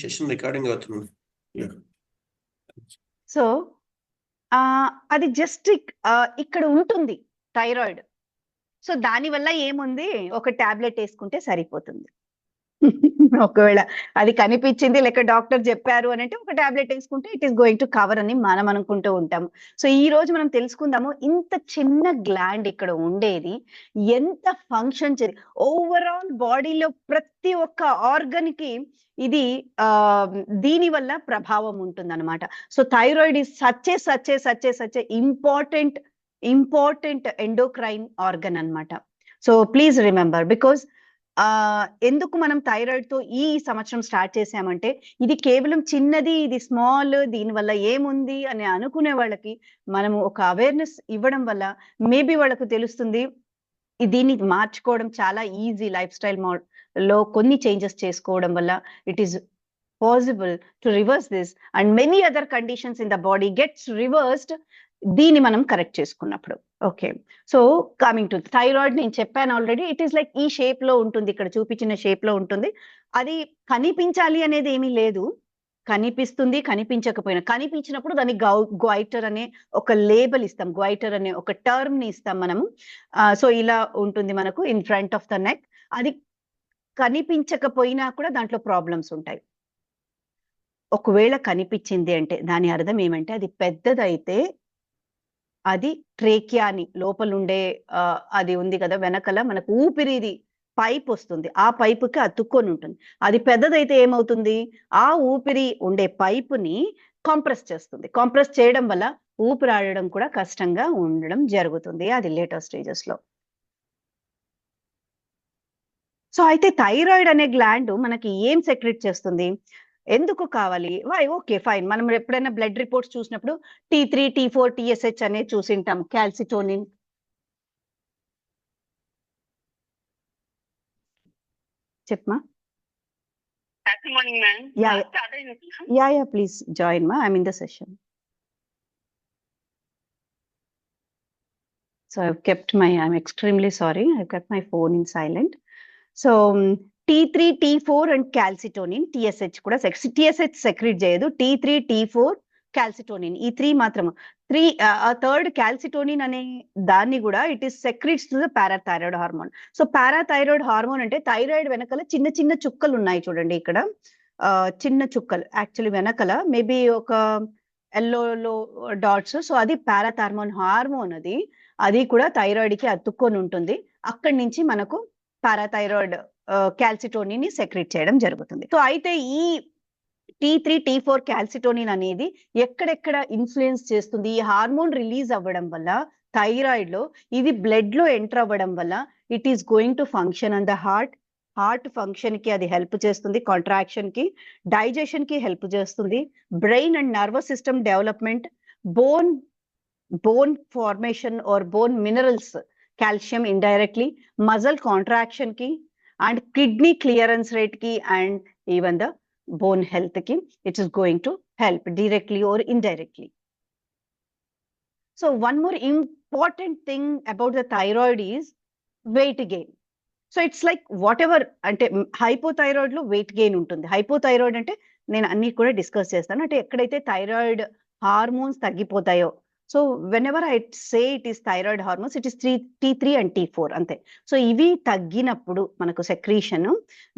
Session recording అవుతుంది. So అది just ఇక్కడ ఉంటుంది థైరాయిడ్. సో దానివల్ల ఏముంది, ఒక టాబ్లెట్ వేసుకుంటే సరిపోతుంది. ఒకవేళ అది కనిపించింది లేక డాక్టర్ చెప్పారు అని అంటే ఒక టాబ్లెట్ వేసుకుంటే it is going to cover అని మనం అనుకుంటూ ఉంటాము. సో ఈ రోజు మనం తెలుసుకుందాము, ఇంత చిన్న గ్లాండ్ ఇక్కడ ఉండేది ఎంత ఫంక్షన్ చేసి ఓవరాల్ బాడీలో ప్రతి ఒక్క ఆర్గన్ కి ఇది దీని వల్ల ప్రభావం ఉంటుంది అనమాట. So thyroid is such a important endocrine organ అన్నమాట. సో ప్లీజ్ రిమెంబర్, బికాస్ ఎందుకు మనం థైరాయిడ్ తో ఈ సంవత్సరం స్టార్ట్ చేసామంటే, ఇది కేవలం చిన్నది, ఇది స్మాల్, దీనివల్ల ఏముంది అని అనుకునే వాళ్ళకి మనము ఒక అవేర్నెస్ ఇవ్వడం వల్ల మేబీ వాళ్ళకు తెలుస్తుంది దీన్ని మార్చుకోవడం చాలా ఈజీ. లైఫ్ స్టైల్ లో కొన్ని చేంజెస్ చేసుకోవడం వల్ల it is possible to reverse this and many other conditions in the body gets reversed దీన్ని మనం కరెక్ట్ చేసుకున్నప్పుడు. Okay, so coming to thyroid, నేను చెప్పాను ఆల్రెడీ, ఇట్ ఈస్ లైక్ ఈ షేప్ లో ఉంటుంది, ఇక్కడ చూపించిన షేప్ లో ఉంటుంది. అది కనిపించాలి అనేది ఏమీ లేదు, కనిపిస్తుంది, కనిపించకపోయినా. కనిపించినప్పుడు దాన్ని గ్వైటర్ అనే ఒక లేబుల్ ఇస్తాం, గ్వైటర్ అనే ఒక టర్మ్ ని ఇస్తాం మనము. సో ఇలా ఉంటుంది మనకు in front of the neck. అది కనిపించకపోయినా కూడా దాంట్లో ప్రాబ్లమ్స్ ఉంటాయి. ఒకవేళ కనిపించింది అంటే దాని అర్థం ఏమంటే, అది పెద్దదైతే అది ట్రేకియాని లోపలుండే అది ఉంది కదా వెనకల మనకు ఊపిరిది పైప్ వస్తుంది, ఆ పైపుకి అతుక్కొని ఉంటుంది. అది పెద్దదైతే ఏమవుతుంది, ఆ ఊపిరి ఉండే పైపుని కాంప్రెస్ చేస్తుంది. కాంప్రెస్ చేయడం వల్ల ఊపిరాడడం కూడా కష్టంగా ఉండడం జరుగుతుంది, అది లేటర్ స్టేజెస్ లో. సో అయితే థైరాయిడ్ అనే గ్లాండ్ మనకి ఏం సెక్రెట్ చేస్తుంది, ఎందుకు కావాలి, వై, ఓకే ఫైన్. మనం ఎప్పుడైనా బ్లడ్ రిపోర్ట్స్ చూసినప్పుడు T3, T4, TSH అనేది చూసింటాం, calcitonin. చెప్పమా. Good morning, ma'am. Yeah, please join ma, I'm in the session. So I'm extremely sorry, I've kept my phone in silent. So T3, T4 and calcitonin, TSH కూడా TSH secret చేయదు, T3, T4, calcitonin ఈ 3 మాత్రము. Third calcitonin అనే దాన్ని కూడా it is secretes to the parathyroid hormone. So parathyroid hormone అంటే thyroid వెనకాల చిన్న చిన్న చుక్కలు ఉన్నాయి చూడండి, ఇక్కడ చిన్న చుక్కలు యాక్చువల్లీ వెనకాల మేబీ ఒక ఎల్లోలో డాట్స్. సో అది పారాథైరాయిడ్ హార్మోన్, అది కూడా థైరాయిడ్ కి అతుక్కొని ఉంటుంది. అక్కడి నుంచి మనకు పారాథైరాయిడ్ క్యాల్సిటోనిన్ ని సెక్రెట్ చేయడం జరుగుతుంది. సో అయితే ఈ T3, T4 క్యాల్సిటోనిన్ అనేది ఎక్కడెక్కడ ఇన్ఫ్లుయెన్స్ చేస్తుంది, ఈ హార్మోన్ రిలీజ్ అవ్వడం వల్ల థైరాయిడ్ లో ఇది బ్లడ్ లో ఎంటర్ అవ్వడం వల్ల it is going to function on the heart function కి అది హెల్ప్ చేస్తుంది, కాంట్రాక్షన్ కి, డైజెషన్ కి హెల్ప్ చేస్తుంది, brain and nervous system development, bone formation or bone minerals, calcium indirectly, muscle contraction కి and kidney clearance rate ki and even the bone health ki it is going to help directly or indirectly. So one more important thing about the thyroid is weight gain. So it's like whatever ante hypothyroid lo weight gain ఉంటుంది. hypothyroid అంటే నేను అన్ని కూడా discuss చేస్తాను, అంటే ఎక్కడైతే thyroid hormones తగ్గిపోతాయో. So whenever I say it is thyroid hormones, it is T3 and T4 అంతే. సో ఇవి తగ్గినప్పుడు మనకు secretion,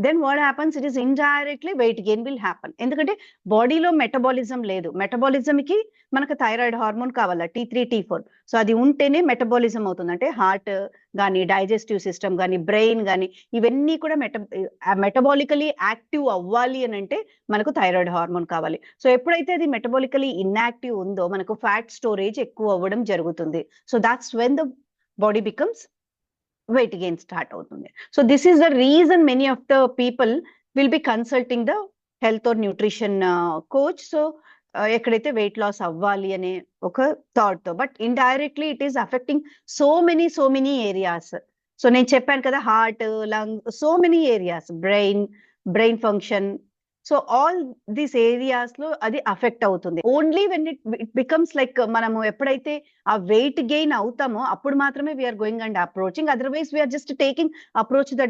then what happens, it is indirectly weight gain will happen. ఎందుకంటే బాడీలో మెటబాలిజం లేదు, మెటబాలిజం కి మనకు థైరాయిడ్ హార్మోన్ కావాలా, T3, T4. సో అది ఉంటేనే మెటబాలిజం అవుతుంది, అంటే హార్ట్ కానీ డైజెస్టివ్ సిస్టమ్ కానీ బ్రెయిన్ కానీ ఇవన్నీ కూడా మెటబాలికలీ యాక్టివ్ అవ్వాలి అని అంటే మనకు థైరాయిడ్ హార్మోన్ కావాలి. సో ఎప్పుడైతే అది మెటబాలికలీ ఇన్యాక్టివ్ ఉందో మనకు ఫ్యాట్ స్టోరేజ్ ఎక్కువ అవ్వడం జరుగుతుంది. So that's when the body becomes weight gain start అవుతుంది. So this is the reason many of the people will be consulting the health or nutrition coach. సో ఎక్కడైతే వెయిట్ లాస్ అవ్వాలి అనే ఒక థాట్ తో, but indirectly it is affecting so many areas. So నేను చెప్పాను కదా, heart, lung, so many areas, brain function. So all these areas లో అది అఫెక్ట్ అవుతుంది. Only when it becomes like మనము ఎప్పుడైతే ఆ వెయిట్ గెయిన్ అవుతామో అప్పుడు మాత్రమే we are going and approaching. Otherwise we are just taking approach the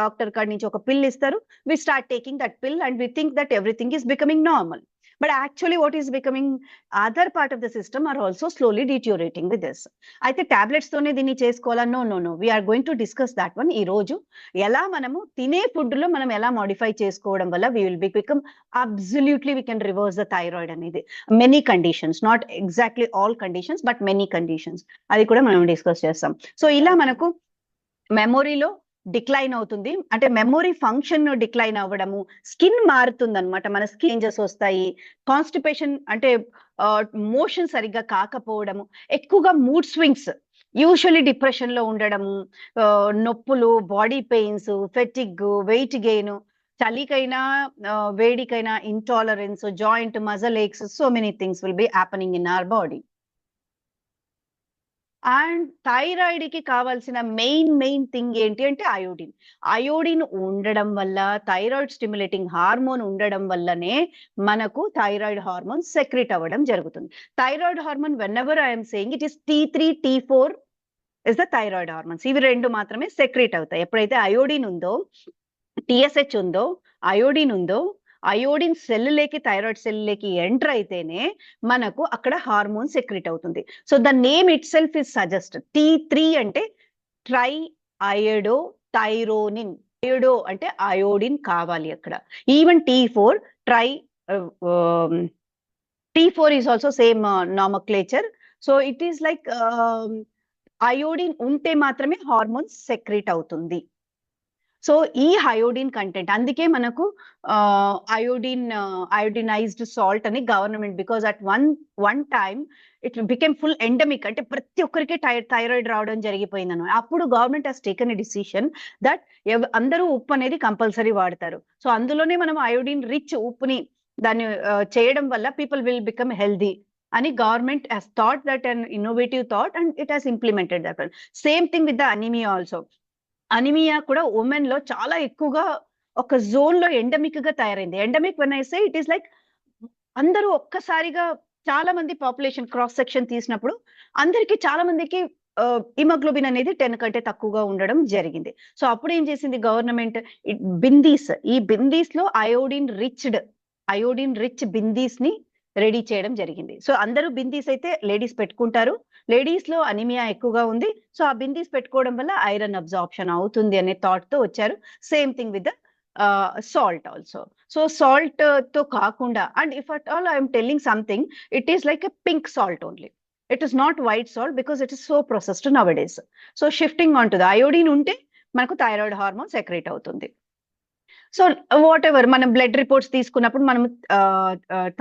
doctor కాడి నుంచి ఒక పిల్ ఇస్తారు, we start taking that pill and we think that everything is becoming normal. But actually what is becoming, other part of the system are also slowly deteriorating with this. అయితే tablets తోనే దీన్ని చేసుకోవాలా? No, we are going to discuss that one ఈ రోజు. ఎలా మనము తినే food లో మనం ఎలా మోడిఫై చేసుకోవడం వల్ల we will become absolutely we can reverse the thyroid అనేది. many conditions, not exactly all conditions but many conditions, అది కూడా మనం డిస్కస్ చేస్తాం. సో ఇలా మనకు మెమొరీలో డిక్లైన్ అవుతుంది, అంటే మెమొరీ ఫంక్షన్ డిక్లైన్ అవ్వడము, స్కిన్ మారుతుంది అనమాట, మన స్కిన్ చేంజెస్ వస్తాయి, కాన్స్టిపేషన్ అంటే మోషన్ సరిగ్గా కాకపోవడము, ఎక్కువగా మూడ్ స్వింగ్స్, యూజువల్లీ డిప్రెషన్ లో ఉండడము, నొప్పులు, body pains, fatigue, weight gain, చలికైనా వేడికైనా intolerance, joint muscle aches, so many things will be happening in our body. And thyroid కి కావాల్సిన మెయిన్ థింగ్ ఏంటి అంటే అయోడిన్. అయోడిన్ ఉండడం వల్ల, థైరాయిడ్ స్టిమ్యులేటింగ్ హార్మోన్ ఉండడం వల్లనే మనకు థైరాయిడ్ హార్మోన్ సెక్రెట్ అవ్వడం జరుగుతుంది. Thyroid hormone when ever I'm saying it is T3, T4 is the thyroid hormones. ఇవి రెండు మాత్రమే సెక్రెట్ అవుతాయి. ఎప్పుడైతే అయోడిన్ ఉందో, TSH ఉందో, అయోడిన్ ఉందో, అయోడిన్ సెల్లులేకి, థైరాయిడ్ సెల్లులేకి ఎంటర్ అయితేనే మనకు అక్కడ హార్మోన్ సెక్రెట్ అవుతుంది. So the name itself is suggest. T3 అంటే ట్రై అయోడో థైరోనిన్. అయోడో అంటే అయోడిన్ కావాలి అక్కడ. Even T4 tri T4 is also same nomenclature. So it is like iodine ఉంటే మాత్రమే హార్మోన్ సెక్రెట్ అవుతుంది. సో ఈ iodine content, అందుకే మనకు అయోడినైజ్డ్ సాల్ట్ అని government, because at one time it became full endemic, అంటే ప్రతి ఒక్కరికి థైరాయిడ్ రావడం జరిగిపోయింది అన్నమాట. అప్పుడు government has taken a decision that అందరూ ఉప్పు అనేది కంపల్సరీ వాడతారు. సో అందులోనే మనం అయోడిన్ రిచ్ ఉప్పుని దాన్ని చేయడం వల్ల పీపుల్ విల్ బికమ్ హెల్దీ అని government has thought that an innovative thought and it has implemented that. Same thing with the anaemia also. Anaemia కూడా ఉమెన్ లో చాలా ఎక్కువగా ఒక జోన్ లో ఎండమిక్ గా తయారైంది. Endemic when I say it is like అందరూ ఒక్కసారిగా చాలా మంది పాపులేషన్ క్రాస్ సెక్షన్ తీసినప్పుడు అందరికి చాలా మందికి హిమోగ్లోబిన్ అనేది 10 కంటే తక్కువగా ఉండడం జరిగింది. సో అప్పుడు ఏం చేసింది గవర్నమెంట్, బిందీస్, ఈ బిందీస్ లో అయోడిన్ రిచ్ బిందీస్ ని రెడీ చేయడం జరిగింది. సో అందరూ బిందీస్ అయితే లేడీస్ పెట్టుకుంటారు, లేడీస్ లో అనిమియా ఎక్కువగా ఉంది, సో ఆ బిందీస్ పెట్టుకోవడం వల్ల ఐరన్ అబ్జార్ప్షన్ అవుతుంది అనే థాట్ తో వచ్చారు. Same thing with the salt also. So salt తో కాకుండా, and if at all I'm telling something, it is like a pink salt only, it is not white salt because it is so processed now days. So shifting on to the iodine ఉంటే మనకు thyroid hormone secrete అవుతుంది. So what ever మనం blood reports తీసుకున్నప్పుడు మనం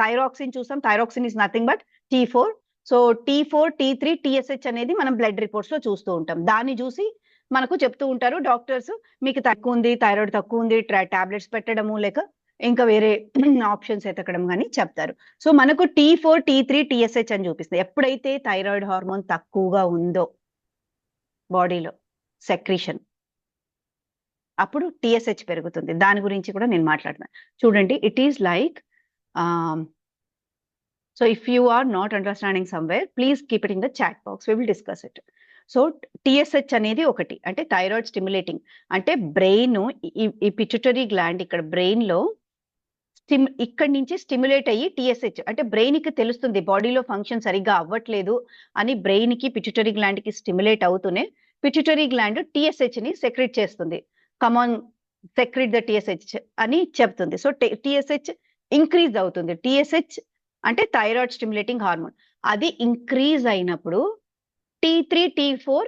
thyroxine చూస్తాం. Thyroxine is nothing but T4. So T4, T3, TSH అనేది మనం blood reports లో చూస్తూ ఉంటాం. దాన్ని చూసి మనకు చెప్తూ ఉంటారు డాక్టర్స్, మీకు తక్కువ ఉంది, థైరాయిడ్ తక్కువ ఉంది, టాబ్లెట్స్ పెట్టడము లేక ఇంకా వేరే ఆప్షన్స్ ఎతకడం కానీ చెప్తారు. సో మనకు T4, T3, TSH అని చూపిస్తుంది. ఎప్పుడైతే థైరాయిడ్ హార్మోన్ తక్కువగా ఉందో బాడీలో సెక్రీషన్, అప్పుడు TSH పెరుగుతుంది. దాని గురించి కూడా నేను మాట్లాడుతున్నాను. చూడండి, it is like, so if you are not understanding somewhere please keep it in the chat box, we will discuss it. So TSH అనేది ఒకటి, అంటే థైరాయిడ్ స్టిమ్యులేటింగ్, అంటే బ్రెయిన్, ఈ పిట్యూటరీ గ్లాండ్ ఇక్కడ బ్రెయిన్ లో ఇక్కడి నుంచి స్టిమ్యులేట్ అయ్యి TSH, అంటే బ్రెయిన్ కి తెలుస్తుంది బాడీలో ఫంక్షన్ సరిగ్గా అవ్వట్లేదు అని, బ్రెయిన్ కి పిట్యూటరీ గ్లాండ్ కి స్టిమ్యులేట్ అవుతూనే పిట్యూటరీ గ్లాండ్ TSH ని సెక్రెట్ చేస్తుంది. కమాన్ సెక్రెట్ ద TSH అని చెప్తుంది. సో TSH ఇంక్రీజ్ అవుతుంది. TSH అంటే థైరాయిడ్ స్టిమ్యులేటింగ్ హార్మోన్, అది ఇంక్రీజ్ అయినప్పుడు T3, T4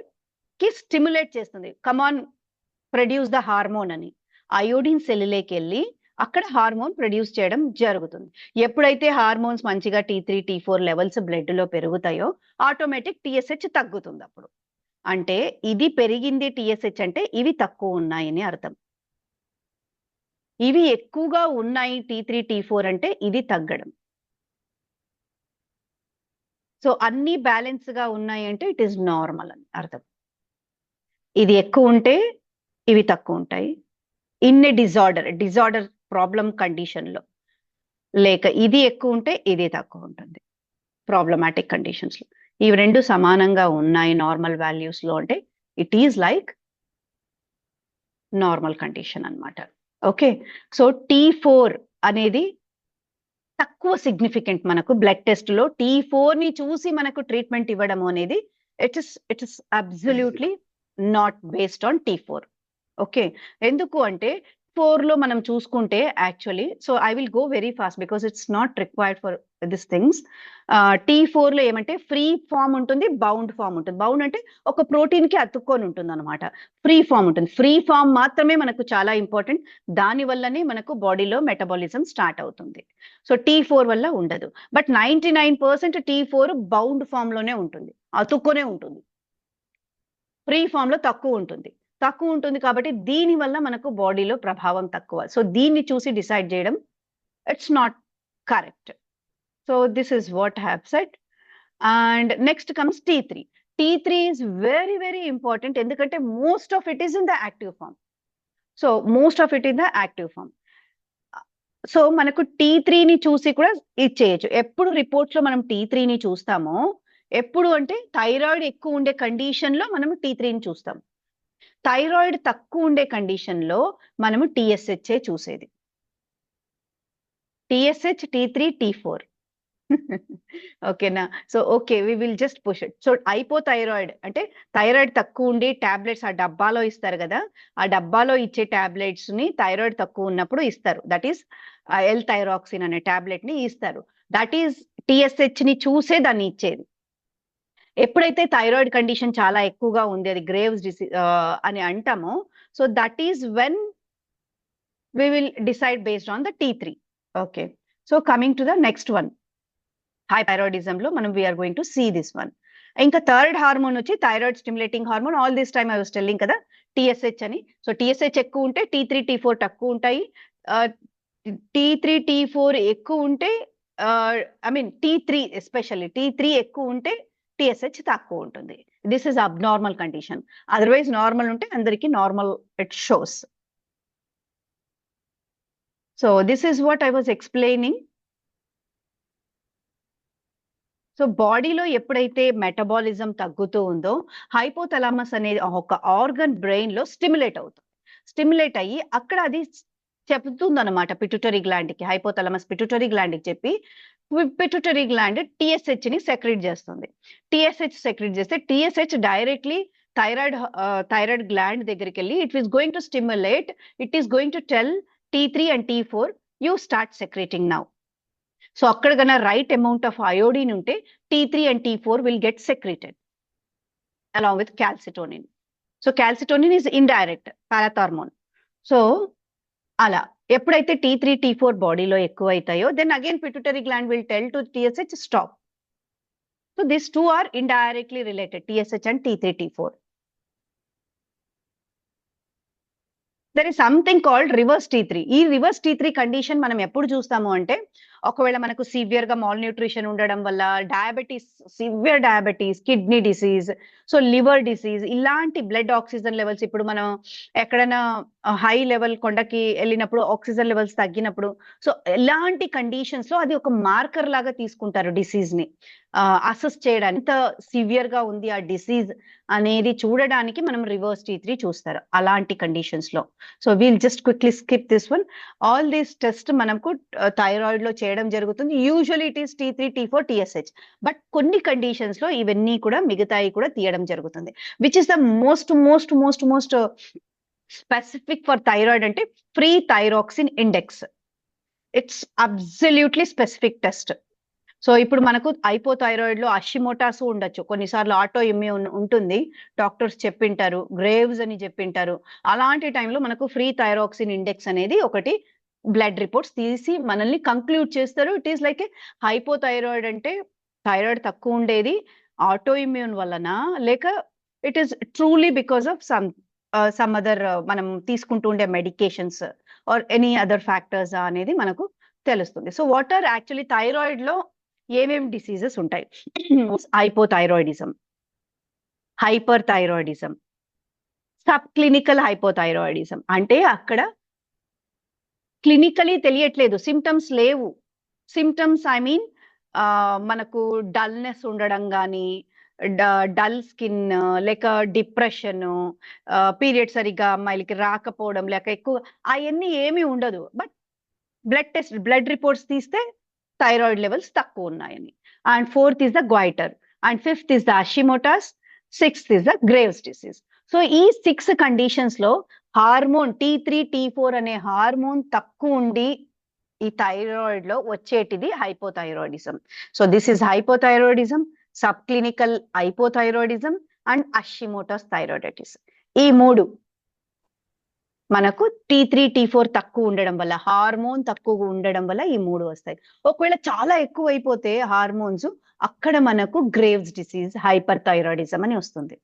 కి స్టిమ్యులేట్ చేస్తుంది, కమాన్ ప్రొడ్యూస్ ద హార్మోన్ అని. అయోడిన్ సెల్లులోకి వెళ్ళి అక్కడ హార్మోన్ ప్రొడ్యూస్ చేయడం జరుగుతుంది. ఎప్పుడైతే హార్మోన్స్ మంచిగా T3, T4 లెవెల్స్ బ్లడ్ లో పెరుగుతాయో ఆటోమేటిక్ TSH తగ్గుతుంది. అప్పుడు అంటే ఇది పెరిగింది TSH అంటే ఇవి తక్కువ ఉన్నాయని అర్థం. ఇవి ఎక్కువగా ఉన్నాయి T3, T4 అంటే ఇది తగ్గడం. సో అన్ని బ్యాలెన్స్ గా ఉన్నాయి అంటే ఇట్ ఈస్ నార్మల్ అని అర్థం. ఇది ఎక్కువ ఉంటే ఇవి తక్కువ ఉంటాయి. ఇన్ ఏ డిజార్డర్ ప్రాబ్లం కండిషన్లో, లేక ఇది ఎక్కువ ఉంటే ఇది తక్కువ ఉంటుంది ప్రాబ్లమాటిక్ కండిషన్స్లో. ఇవి రెండు సమానంగా ఉన్నాయి నార్మల్ వాల్యూస్లో అంటే it is like normal condition అన్నమాట. ఓకే, సో T4 అనేది తక్కువ సిగ్నిఫికెంట్ మనకు బ్లడ్ టెస్ట్ లో. T4 ని చూసి మనకు ట్రీట్మెంట్ ఇవ్వడం అనేది it is absolutely not based on T4. Okay, ఎందుకు అంటే 4 లో మనం చూసుకుంటే actually, so I will go very fast because it's not required for this things. T4 లో ఏమంటే ఫ్రీ ఫామ్ ఉంటుంది, బౌండ్ ఫామ్ ఉంటుంది. బౌండ్ అంటే ఒక ప్రోటీన్ కి అతుక్కొని ఉంటుంది అనమాట. ఫ్రీ ఫామ్ ఉంటుంది. ఫ్రీ ఫామ్ మాత్రమే మనకు చాలా ఇంపార్టెంట్. దాని వల్లనే మనకు బాడీలో మెటబాలిజం స్టార్ట్ అవుతుంది. సో T4 వల్ల ఉండదు. బట్ 99% T4 బౌండ్ ఫామ్ లోనే ఉంటుంది, అతుక్కొనే ఉంటుంది. ఫ్రీ ఫామ్ లో తక్కువ ఉంటుంది కాబట్టి దీని వల్ల మనకు బాడీలో ప్రభావం తక్కువ. సో దీన్ని చూసి డిసైడ్ చేయడం it's not correct. So this is what have said. And next comes T3. T3 is very very important, ఎందుకంటే most of it is in the active form. So మనకు T3 ని చూసి కూడా ఇది చేయొచ్చు. ఎప్పుడు రిపోర్ట్స్ లో మనం T3 ని చూస్తామో, ఎప్పుడు అంటే థైరాయిడ్ ఎక్కువ ఉండే కండిషన్ లో మనము T3 ని చూస్తాం. థైరాయిడ్ తక్కువ ఉండే కండిషన్ లో మనము TSH చూసేది. TSH, T3, T4. ఓకేనా? So okay, we will just push it. So hypothyroid అంటే థైరాయిడ్ తక్కువ ఉండి టాబ్లెట్స్ ఆ డబ్బాలో ఇస్తారు కదా, ఆ డబ్బాలో ఇచ్చే టాబ్లెట్స్ ని థైరాయిడ్ తక్కువ ఉన్నప్పుడు ఇస్తారు. దట్ ఈస్ L-థైరాక్సిన్ అనే టాబ్లెట్ ని ఇస్తారు. దట్ ఈస్ TSH ని చూసే దాన్ని ఇచ్చేది. ఎప్పుడైతే థైరాయిడ్ కండిషన్ చాలా ఎక్కువగా ఉంది, అది గ్రేవ్స్ డిసీజ్ అని అంటామో, so that is when we will decide based on the T3. Okay, so coming to the next one, hyperthyroidism లో మనం we're going to see this one. ఇంకా థర్డ్ హార్మోన్ వచ్చి thyroid stimulating hormone. All this time I was telling కదా TSH అని. So TSH ఎక్కువ ఉంటే T3, T4 తక్కువ ఉంటాయి. T3, T4 ఎక్కువ ఉంటే I mean T3 especially T3 ఎక్కువ ఉంటే TSH తక్కువ ఉంటుంది. This is abnormal condition. Otherwise normal ఉంటే అందరికి normal it shows. So this is what I was explaining. So బాడీలో ఎప్పుడైతే మెటబాలిజం తగ్గుతూ ఉందో, హైపోథలామస్ అనేది ఒక ఆర్గన్ బ్రెయిన్ లో స్టిమ్యులేట్ అయ్యి అక్కడ అది చెప్తుంది అనమాట పిట్యూటరీ గ్లాండ్ కి. హైపోథలామస్ పిట్యూటరీ గ్లాండ్ కి చెప్పి పిట్యూటరీ గ్లాండ్ TSH ని సెక్రెట్ చేస్తుంది. TSH సెక్రెట్ చేస్తే TSH డైరెక్ట్లీ థైరాయిడ్ గ్లాండ్ దగ్గరికి వెళ్ళి it is going to stimulate, it is going to tell T3 and T4 you start secreting now. So అక్కడ కన్నా right amount of iodine ఉంటే T3 and T4 will get secreted along with calcitonin. So calcitonin is indirect parathormone. So అలా ఎప్పుడైతే T3, T4 బాడీలో ఎక్కువ అవుతాయో, then again pituitary gland will tell to TSH stop. So this two are indirectly related, TSH and T3, T4. There is something called reverse T3. ఈ reverse T3 condition మనం ఎప్పుడు చూస్తాము అంటే, ఒకవేళ మనకు సివియర్ గా మాల్ న్యూట్రిషన్ ఉండడం వల్ల, diabetes, severe diabetes, kidney disease, so liver disease, ఇలాంటి బ్లడ్ ఆక్సిజన్ లెవెల్స్, ఇప్పుడు మనం ఎక్కడైనా హై లెవెల్ కొండకి వెళ్ళినప్పుడు ఆక్సిజన్ లెవెల్స్ తగ్గినప్పుడు, సో ఇలాంటి కండిషన్స్ లో అది ఒక మార్కర్ లాగా తీసుకుంటారు డిసీజ్ ని అసెస్ చేయడానికి. ఎంత సివియర్ గా ఉంది ఆ డిసీజ్ అనేది చూడడానికి మనం రివర్స్ T3 చూస్తారు అలాంటి కండిషన్స్ లో. So we'll just quickly skip this one. All these test మనకు థైరాయిడ్ లో చేయడం జరుగుతుంది. Usually it is T3, T4, TSH. But కొన్ని కండిషన్స్ లో ఇవన్నీ కూడా మిగతాయి కూడా తీయడం జరుగుతుంది. Which is the most specific for thyroid అంటే free thyroxine index. It's absolutely specific test. So ఇప్పుడు మనకు హైపోథైరాయిడ్ లో హషిమోటోస్ ఉండొచ్చు, కొన్నిసార్లు ఆటో ఇమ్యూన్ ఉంటుంది, డాక్టర్స్ చెప్పింటారు, గ్రేవ్స్ అని చెప్పింటారు. అలాంటి టైంలో మనకు ఫ్రీ థైరాక్సిన్ ఇండెక్స్ అనేది ఒకటి బ్లడ్ రిపోర్ట్స్ తీసి మనల్ని కంక్లూడ్ చేస్తారు. It is like a hypothyroid అంటే థైరాయిడ్ తక్కువ ఉండేది ఆటో ఇమ్యూన్ వలన, లేక it is truly because of some other మనం తీసుకుంటూ ఉండే medications or any other factors అనేది మనకు తెలుస్తుంది. So what are actually thyroid లో ఏమేమి డిసీజెస్ ఉంటాయి? Hypothyroidism, hyperthyroidism, sub clinical hypothyroidism అంటే అక్కడ క్లినికలీ తెలియట్లేదు, సిమ్టమ్స్ లేవు. సిమ్టమ్స్ ఐ మీన్ మనకు డల్నెస్ ఉండడం కానీ, డల్ స్కిన్, లేక డిప్రెషన్, పీరియడ్ సరిగ్గా అమ్మాయిలకి రాకపోవడం, లేక ఎక్కువ అవన్నీ ఏమీ ఉండదు. బట్ బ్లడ్ రిపోర్ట్స్ తీస్తే థైరాయిడ్ లెవెల్స్ తక్కువ ఉన్నాయని. And 4th is the goiter, and 5th is the Hashimoto's, 6th is the Graves' disease. So ఈ 6 కండిషన్స్ లో హార్మోన్ T3 T4 అనే హార్మోన్ తక్కువ ఉండి ఈ థైరాయిడ్ లో వచ్చేటిది hypothyroidism. So this is hypothyroidism, sub clinical hypothyroidism and Hashimoto's thyroiditis. ఈ 3 మనకు T3 T4 తక్కువ ఉండడం వల్ల, హార్మోన్ తక్కువ ఉండడం వల్ల ఈ 3 వస్తాయి. ఒకవేళ చాలా ఎక్కువ అయిపోతే హార్మోన్స్, అక్కడ మనకు గ్రేవ్స్ డిసీజ్, హైపర్ థైరాయిడిజం అని వస్తుంది.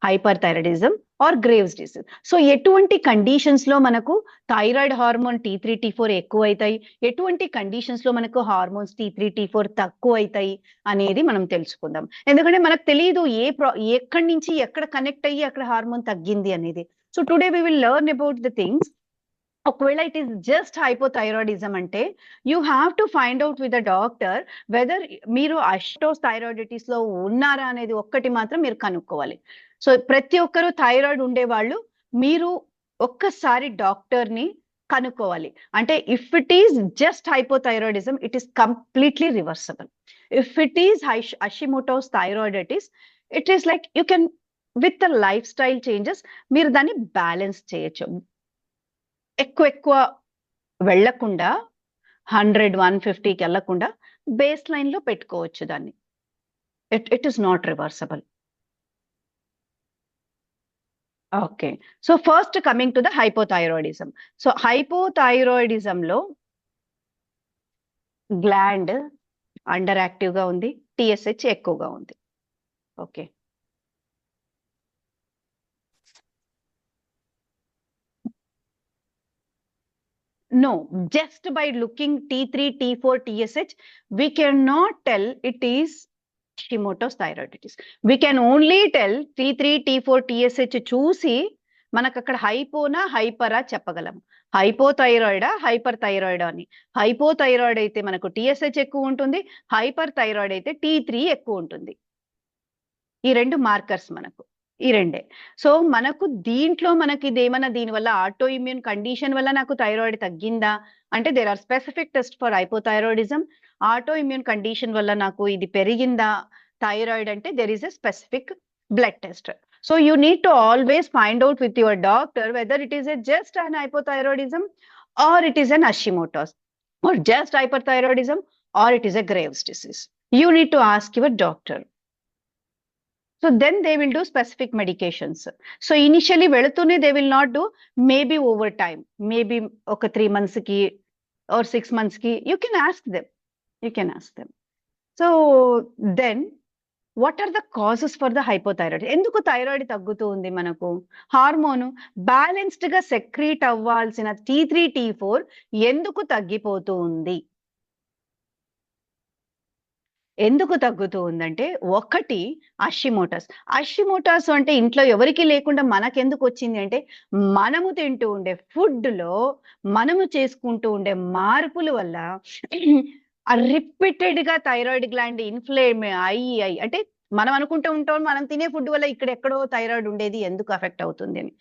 Hyperthyroidism or Graves disease. సో ఎటువంటి కండిషన్స్ లో మనకు థైరాయిడ్ హార్మోన్ T3 T4 ఎక్కువ అవుతాయి, ఎటువంటి కండిషన్స్ లో మనకు హార్మోన్స్ T3 T4 తక్కువ అవుతాయి అనేది మనం తెలుసుకుందాం. ఎందుకంటే మనకు తెలియదు ఎక్కడి నుంచి ఎక్కడ కనెక్ట్ అయ్యి అక్కడ హార్మోన్ తగ్గింది అనేది. So today we will learn about the things. ఒకవేళ ఇట్ ఈస్ జస్ట్ హైపోథైరాయిడిజం అంటే you have to find out with the doctor whether మీరు హషిమోటోస్ థైరాయిడైటిస్ లో ఉన్నారా అనేది ఒక్కటి మాత్రం మీరు కనుక్కోవాలి. సో ప్రతి ఒక్కరు థైరాయిడ్ ఉండేవాళ్ళు మీరు ఒక్కసారి డాక్టర్ ని కనుక్కోవాలి. అంటే if it is just hypothyroidism, it is completely reversible. If it is Hashimoto's thyroiditis, it is like you can with the life style changes మీరు దాన్ని బ్యాలెన్స్ చేయొచ్చు. ఎక్కువ వెళ్లకుండా 100-150కి వెళ్లకుండా బేస్ లైన్ లో పెట్టుకోవచ్చు దాన్ని. It is not reversible. Okay, so first coming to the hypothyroidism. So hypothyroidism లో గ్లాండ్ అండర్ యాక్టివ్ గా ఉంది, TSH ఎక్కువగా ఉంది. Okay, no, just by looking T3 T4 TSH we cannot tell it is Hashimoto's thyroiditis. We can only tell T3 T4 TSH చూసి మనకు అక్కడ హైపోనా హైపరా చెప్పగలం. హైపోథైరాయిడా hyper థైరాయిడా అని. హైపోథైరాయిడ్ అయితే మనకు TSH ఎక్కువ ఉంటుంది, హైపర్ థైరాయిడ్ అయితే T3 ఎక్కువ ఉంటుంది. ఈ 2 మార్కర్స్ మనకు, ఈ 2. సో మనకు దీంట్లో మనకి ఇదేమన్నా దీనివల్ల ఆటో ఇమ్యూన్ కండిషన్ వల్ల నాకు థైరాయిడ్ తగ్గిందా అంటే there are specific test for hypothyroidism. Autoimmune condition వల్ల నాకు ఇది పెరిగిందా థైరాయిడ్ అంటే there is a specific blood test. So you need to always find out with your doctor whether it is a just an hypothyroidism or it is an Hashimoto's or just hyperthyroidism or it is a Graves' disease. You need to ask your doctor. So then they will do specific medications. So initially వెళుతూనే they will not do, maybe over time, maybe ఒక 3 months కి or 6 months కి you can ask them. So then what are the causes for the hypothyroid? ఎందుకు thyroid తగ్గుతూ ఉంది? మనకు hormone balanced గా secrete అవ్వాల్సిన T3 T4 ఎందుకు తగ్గిపోతూ ఉంది? ఎందుకు తగ్గుతూ ఉందంటే ఒకటి హషిమోటోస్ అంటే ఇంట్లో ఎవరికి లేకుండా మనకెందుకు వచ్చింది అంటే మనము తింటూ ఉండే ఫుడ్ లో మనము చేసుకుంటూ ఉండే మార్పుల వల్ల రిపీటెడ్ గా థైరాయిడ్ గ్లాండ్ ఇన్ఫ్లేమ్ అయ్యి అంటే మనం అనుకుంటూ ఉంటాం మనం తినే ఫుడ్ వల్ల ఇక్కడెక్కడో థైరాయిడ్ ఉండేది ఎందుకు అఫెక్ట్ అవుతుంది అని.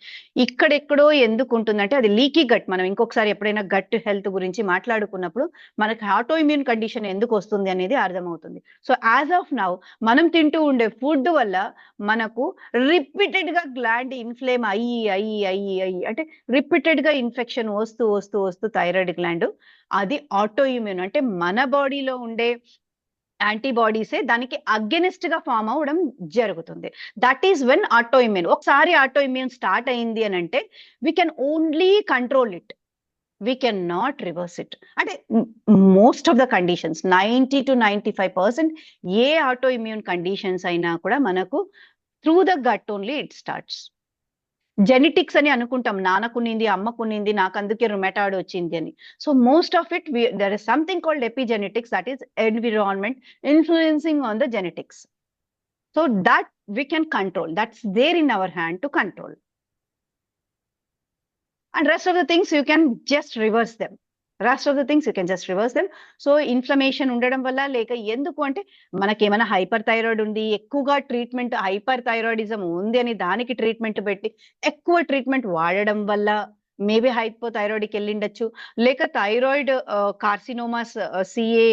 ఇక్కడెక్కడో ఎందుకు ఉంటుందంటే అది లీకీ గట్. మనం ఇంకొకసారి ఎప్పుడైనా గట్ హెల్త్ గురించి మాట్లాడుకున్నప్పుడు మనకి ఆటో ఇమ్యూన్ కండిషన్ ఎందుకు వస్తుంది అనేది అర్థమవుతుంది. సో యాజ్ ఆఫ్ నౌ మనం తింటూ ఉండే ఫుడ్ వల్ల మనకు రిపీటెడ్ గా గ్లాండ్ ఇన్ఫ్లేమ్ అయ్యి అంటే రిపీటెడ్ గా ఇన్ఫెక్షన్ వస్తూ థైరాయిడ్ గ్లాండ్ అది ఆటో ఇమ్యూన్ అంటే మన బాడీలో ఉండే యాంటీబాడీసే దానికి అగెనిస్ట్ గా ఫామ్ అవ్వడం జరుగుతుంది. That is when autoimmune. ఒకసారి ఆటో ఇమ్యూన్ స్టార్ట్ అయింది అని అంటే we can only control it, we can not reverse it. అంటే most of the conditions 90 to 95% ఏ ఆటో ఇమ్యూన్ కండిషన్స్ అయినా కూడా మనకు through the gut only it starts. Genetics అని అనుకుంటాం, నాన్నకునింది అమ్మకునింది నాకు అందుకే రుమటాయిడ్ వచ్చింది అని. So most of it there is something called epigenetics, that is environment influencing on the genetics. So that we can control, that's there in our hand to control. And rest of the things you can just reverse them. rest of the things you can just reverse them. So inflammation ఉండడం వల్ల లేక ఎందుకు అంటే మనకేమైనా hyper thyroid ఉంది, ఎక్కువగా treatment hyper thyroidism ఉంది అని దానికి ట్రీట్మెంట్ పెట్టి ఎక్కువ ట్రీట్మెంట్ వాడడం వల్ల మేబీ హైపోథైరాయిడ్కి వెళ్ళిండొచ్చు, లేక thyroid carcinomas CA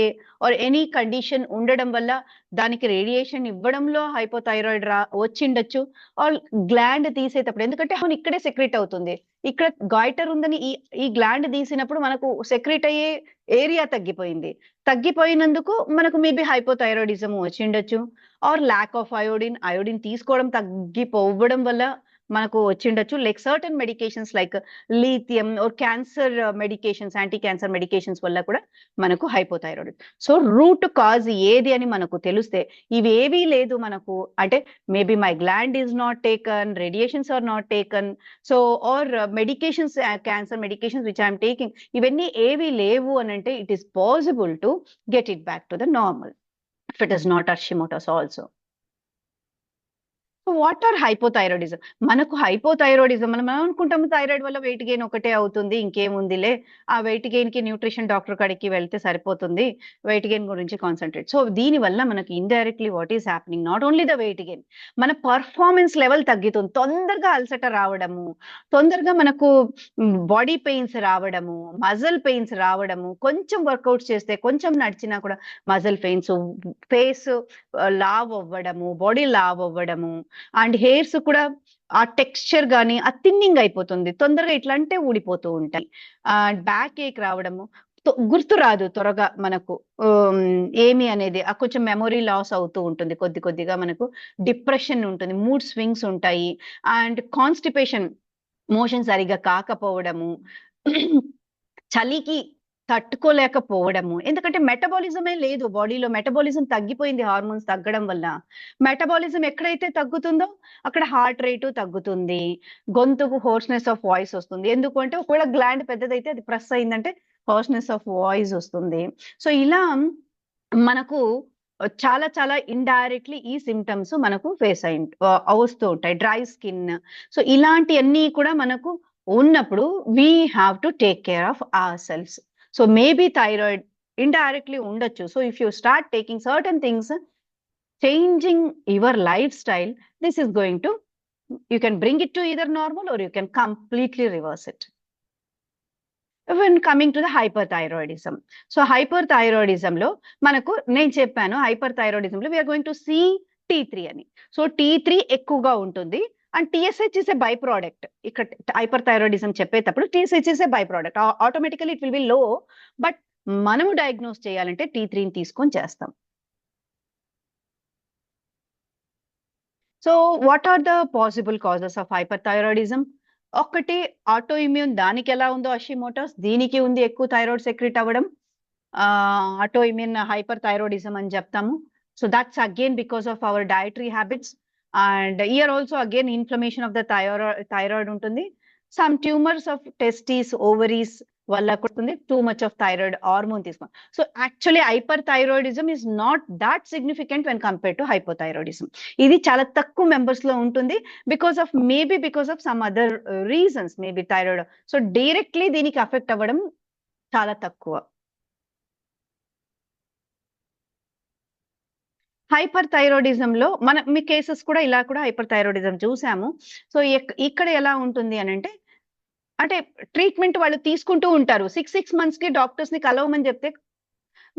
or any condition ఉండడం వల్ల దానికి రేడియేషన్ ఇవ్వడంలో హైపోథైరాయిడ్ వచ్చిండొచ్చు. ఆర్ గ్లాండ్ తీసేటప్పుడు, ఎందుకంటే అవును ఇక్కడే సెక్రెట్ అవుతుంది, ఇక్కడ గాయిటర్ ఉందని ఈ గ్లాండ్ తీసినప్పుడు మనకు సెక్రెట్ అయ్యే ఏరియా తగ్గిపోయినందుకు మనకు మేబీ హైపోథైరాయిడిజం వచ్చిండొచ్చు. ఆర్ ల్యాక్ ఆఫ్ అయోడిన్ తీసుకోవడం తగ్గిపోవడం వల్ల మనకు వచ్చిండొచ్చు. Like certain medications like lithium or cancer medications, anti cancer medications వల్ల కూడా మనకు హైపోథైరాయిడ్. సో రూట్ కాజ్ ఏది అని మనకు తెలిస్తే ఇవేవీ లేదు మనకు అంటే maybe my gland is not taken, radiations are not taken, so or medications, cancer medications which I'm taking, ఇవన్నీ ఏవీ లేవు అని అంటే it is possible to get it back to the normal if it is not Hashimoto's also. What are hypothyroidism? మనకు hypothyroidism మనం అనుకుంటాము thyroid వల్ల weight gain ఒకటే అవుతుంది, ఇంకేముందిలే, ఆ వెయిట్ గెయిన్ కి న్యూట్రిషన్ డాక్టర్ కాడికి వెళ్తే సరిపోతుంది, వెయిట్ గెయిన్ గురించి కాన్సన్ట్రేట్. సో దీని వల్ల మనకి indirectly what is happening, not only the weight gain, మన పర్ఫార్మెన్స్ లెవెల్ తగ్గుతుంది, తొందరగా అలసట రావడము, తొందరగా మనకు బాడీ పెయిన్స్ రావడము, మజిల్ పెయిన్స్ రావడము, కొంచెం వర్కౌట్స్ చేస్తే కొంచెం నడిచినా కూడా మజిల్ పెయిన్స్, ఫేస్ లావ్ అవ్వడము, బాడీ లావ్ అవ్వడము, అండ్ హెయిర్స్ కూడా ఆ టెక్స్చర్ గానీ ఆ థిన్నింగ్ అయిపోతుంది, తొందరగా ఇట్లా అంటే ఊడిపోతూ ఉంటాయి, బ్యాక్ ఏక్ రావడము, గుర్తు రాదు త్వరగా మనకు ఏమి అనేది, ఆ కొంచెం మెమొరీ లాస్ అవుతూ ఉంటుంది, కొద్దిగా మనకు డిప్రెషన్ ఉంటుంది, మూడ్ స్వింగ్స్ ఉంటాయి, అండ్ కాన్స్టిపేషన్, మోషన్ సరిగా కాకపోవడము, చలికి తట్టుకోలేకపోవడము, ఎందుకంటే మెటబాలిజమే లేదు బాడీలో, మెటబాలిజం తగ్గిపోయింది హార్మోన్స్ తగ్గడం వల్ల. మెటబాలిజం ఎక్కడైతే తగ్గుతుందో అక్కడ హార్ట్ రేటు తగ్గుతుంది, గొంతుకు హోర్స్నెస్ ఆఫ్ వాయిస్ వస్తుంది, ఎందుకంటే ఒకవేళ గ్లాండ్ పెద్దదైతే అది ప్రెస్ అయిందంటే హోర్స్నెస్ ఆఫ్ వాయిస్ వస్తుంది. సో ఇలా మనకు చాలా ఇండైరెక్ట్లీ ఈ సిమ్టమ్స్ మనకు ఫేస్ వస్తూ ఉంటాయి. డ్రై స్కిన్, సో ఇలాంటివన్నీ కూడా మనకు ఉన్నప్పుడు we have to take care of our selfs. So maybe thyroid indirectly ఉండొచ్చు. So if you start taking certain things, changing your lifestyle, this is going to, you can bring it to either normal or you can completely reverse it. When coming to the hyperthyroidism, so hyperthyroidism lo manaku నేను చెప్పాను hyperthyroidism lo we are going to see T3 అని. So T3 ఎక్కువగా ఉంటుంది and TSH is a byproduct. ఇక్కడ hyperthyroidism చెప్పేటప్పుడు TSH is a byproduct, automatically it will be low, but మనము diagnose చేయాలంటే T3ని తీసుకొని చేస్తాం. So what are the possible causes of hyperthyroidism? ఒకటి ఆటో ఇమ్యూన్, దానికి ఎలా ఉందో హషిమోటోస్, దీనికి ఉంది ఎక్కువ థైరాయిడ్ సెక్రెట్ అవ్వడం, ఆటో ఇమ్యూన్ హైపర్ థైరాయిడిజం అని చెప్తాము. So that's again because of our dietary habits, and here also again inflammation of the thyroid ఉంటుంది. Some tumours of testis, ovaries వల్ల కొడుతుంది, too much of thyroid hormone తీసుకోండి. So actually hyperthyroidism is not that significant when compare to hypothyroidism. ఇది చాలా తక్కువ members లో ఉంటుంది because of some other reasons, maybe thyroid. So directly దీనికి affect అవ్వడం చాలా తక్కువ. హైపర్ థైరాయిడిజం లో మీ కేసెస్ కూడా ఇలా కూడా హైపర్ థైరాయిడిజం చూసాము. సో ఇక్కడ ఎలా ఉంటుంది అని అంటే ట్రీట్మెంట్ వాళ్ళు తీసుకుంటూ ఉంటారు, 6 months కి డాక్టర్స్ ని కలవమని చెప్తే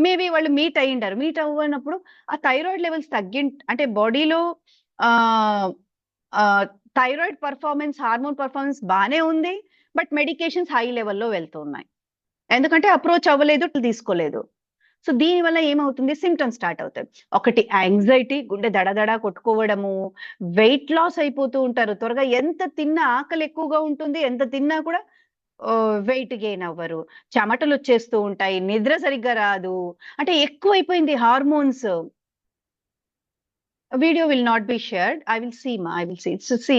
మేబీ వాళ్ళు మీట్ అవ్వనప్పుడు ఆ థైరాయిడ్ లెవెల్స్ అంటే బాడీలో థైరాయిడ్ పర్ఫార్మెన్స్, హార్మోన్ పర్ఫార్మెన్స్ బాగానే ఉంది, బట్ మెడికేషన్స్ హై లెవెల్లో వెళ్తూ ఉన్నాయి, ఎందుకంటే అప్రోచ్ అవ్వలేదు, తీసుకోలేదు. సో దీనివల్ల ఏమవుతుంది, సిమ్టమ్స్ స్టార్ట్ అవుతాయి. ఒకటి యాంగ్జైటీ, గుండె దడదడ కొట్టుకోవడము, వెయిట్ లాస్ అయిపోతూ ఉంటారు త్వరగా, ఎంత తిన్నా ఆకలి ఎక్కువగా ఉంటుంది, ఎంత తిన్నా కూడా వెయిట్ గెయిన్ అవ్వరు, చెమటలు వచ్చేస్తూ ఉంటాయి, నిద్ర సరిగ్గా రాదు, అంటే ఎక్కువైపోయింది hormones. Video will not be shared, I will see.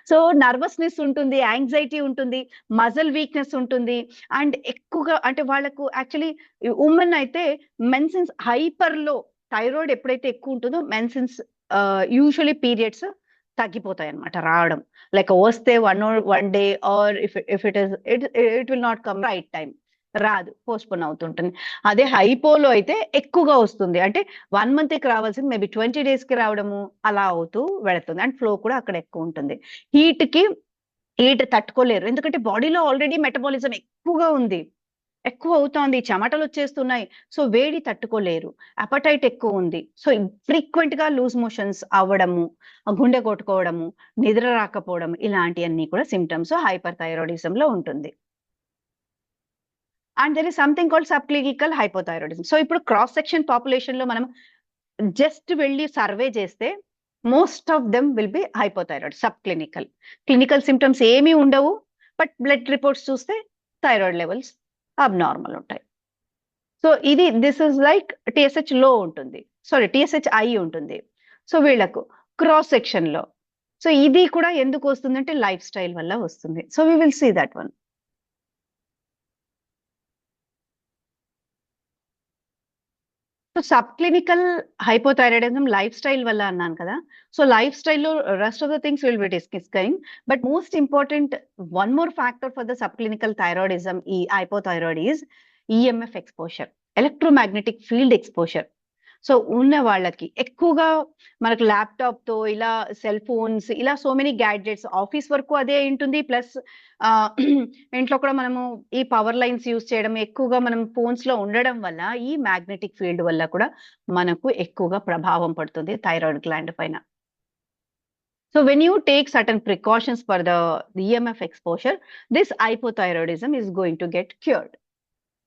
So nervousness ఉంటుంది, యాంగ్జైటీ ఉంటుంది, మజిల్ వీక్నెస్ ఉంటుంది, అండ్ ఎక్కువగా అంటే వాళ్ళకు యాక్చువల్లీ ఉమెన్ అయితే మెన్సెన్స్ హైపర్ లో, థైరాయిడ్ ఎప్పుడైతే ఎక్కువ ఉంటుందో మెన్సెన్స్ యూజువల్లీ పీరియడ్స్ తగ్గిపోతాయి అనమాట రావడం, లైక్ వస్తే one day or if it will not come right time. రాదు, పోస్ట్పోన్ అవుతుంటుంది. అదే హైపోలో అయితే ఎక్కువగా వస్తుంది. అంటే 1 మంత్కి రావాల్సింది మేబీ 20 డేస్‌కి రావడము అలా అవుతూ వెళుతుంది. అండ్ ఫ్లో కూడా అక్కడ ఎక్కువ ఉంటుంది. హీట్ తట్టుకోలేరు. ఎందుకంటే బాడీలో ఆల్రెడీ మెటబాలిజం ఎక్కువగా ఉంది. ఎక్కువ అవుతోంది. చెమటలొచ్చేస్తున్నాయి. సో, వేడి తట్టుకోలేరు. అపెటైట్ ఎక్కువుంది. సో, ఫ్రీక్వెంట్‌గా లూజ్ మోషన్స్ అవ్వడము, గుండె కొట్టుకోవడము, నిద్ర రాకపోవడం ఇలాంటియన్నీ కూడా సింప్టమ్స్ హైపర్ థైరాయిడిజంలో ఉంటుంది. And there is something called sub clinical hypothyroidism. So, ఇప్పుడు క్రాస్ సెక్షన్ పాపులేషన్‌లో మనం జస్ట్ వెళ్లి సర్వే చేస్తే most of them will be hypothyroid subclinical. Clinical symptoms ఏమీ ఉండవు. బట్ బ్లడ్ రిపోర్ట్స్ చూస్తే థైరాయిడ్ లెవెల్స్ అబ్‌నార్మల్ ఉంటాయి. So, this is like TSH low ఉంటుంది. సారీ, టీఎస్‌హెచ్ హై ఉంటుంది. సో, వీళ్ళకు క్రాస్ సెక్షన్‌లో. సో, ఇది కూడా ఎందుకు వస్తుందంటే లైఫ్ స్టైల్ వల్ల వస్తుంది. So, we will see that one. So, sub clinical hypothyroidism lifestyle వల్ల అన్నాను కదా! సో, లైఫ్ స్టైల్‌లో rest of the things will be discussing. But most important one more factor for the sub clinical thyroidism ఈ hypothyroid is EMF exposure. Electromagnetic field exposure. So, ఉన్న వాళ్ళకి ఎక్కువగా మనకు ల్యాప్‌టాప్‌తో ఇలా సెల్ ఫోన్స్ ఇలా సో మెనీ గ్యాడ్జెట్స్ ఆఫీస్ వరకు అదే అయుంటుంది. ప్లస్ ఇంట్లో కూడా మనము ఈ పవర్ లైన్స్ యూజ్ చేయడం ఎక్కువగా మనం ఫోన్స్‌లో ఉండడం వల్ల ఈ మ్యాగ్నెటిక్ ఫీల్డ్ వల్ల కూడా మనకు ఎక్కువగా ప్రభావం పడుతుంది థైరాయిడ్ గ్లాండ్ పైన. So when you take certain precautions for the EMF exposure, this hypothyroidism is going to get cured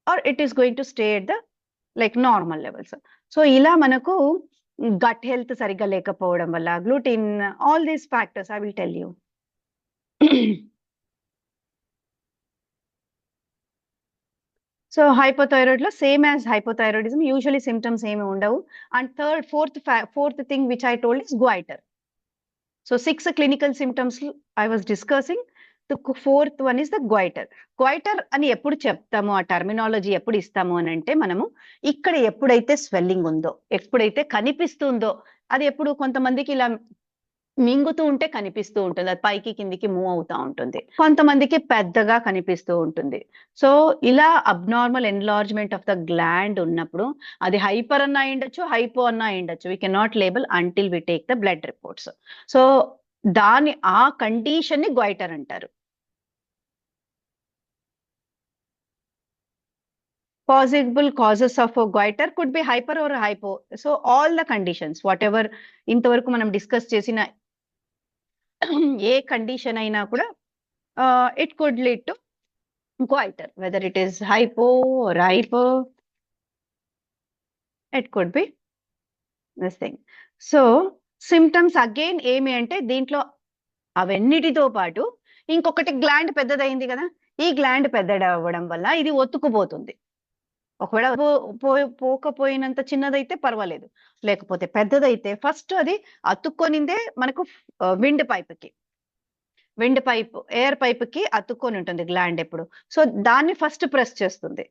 or it is going to stay at the like normal levels. So ఇలా మనకు gut health సరిగ్గా లేకపోవడం వల్ల gluten all these factors I will tell you. So hypothyroid లో same as hypothyroidism usually symptoms ఏమి ఉండవు. And fourth thing which I told is goitre. So 6 clinical symptoms I was discussing. The fourth one is the goiter. Goiter అని ఎప్పుడు చెప్తాము, ఆ terminology ఎప్పుడు ఇస్తాము అని అంటే మనము ఇక్కడ ఎప్పుడైతే స్వెల్లింగ్ ఉందో, ఎప్పుడైతే కనిపిస్తుందో, అది ఎప్పుడు కొంతమందికి ఇలా మింగుతూ ఉంటే కనిపిస్తూ ఉంటుంది. అది పైకి కిందికి మూవ్ అవుతా ఉంటుంది. కొంతమందికి పెద్దగా కనిపిస్తూ ఉంటుంది. సో ఇలా abnormal enlargement of the gland ఉన్నప్పుడు అది హైపర్ అన్నా అయ్యుండొచ్చు, హైపో అన్నా అయ్యుండొచ్చు. We can not label until we take the blood reports. So ఆ కండిషన్ ని గ్వైటర్ అంటారు. Possible causes of a goiter could be hyper or hypo. So all the conditions, whatever ఇంతవరకు మనం డిస్కస్ చేసిన ఏ కండిషన్ అయినా కూడా it could lead to goiter, whether it is hypo or hyper, it could be this thing. So symptoms again ఏమి అంటే దీంట్లో అవన్నిటితో పాటు ఇంకొకటి గ్లాండ్ పెద్దదైంది కదా, ఈ గ్లాండ్ పెద్దదవ్వడం వల్ల ఇది ఒత్తుకుపోతుంది. ఒకవేళ పోకపోయినంత చిన్నదైతే పర్వాలేదు, లేకపోతే పెద్దదైతే ఫస్ట్ అది అతుక్కొనిందే మనకు విండ్ పైప్ ఎయిర్ పైప్ కి అతుక్కొని ఉంటుంది గ్లాండ్ ఎప్పుడు. సో దాన్ని ఫస్ట్ ప్రెస్ చేస్తుంది.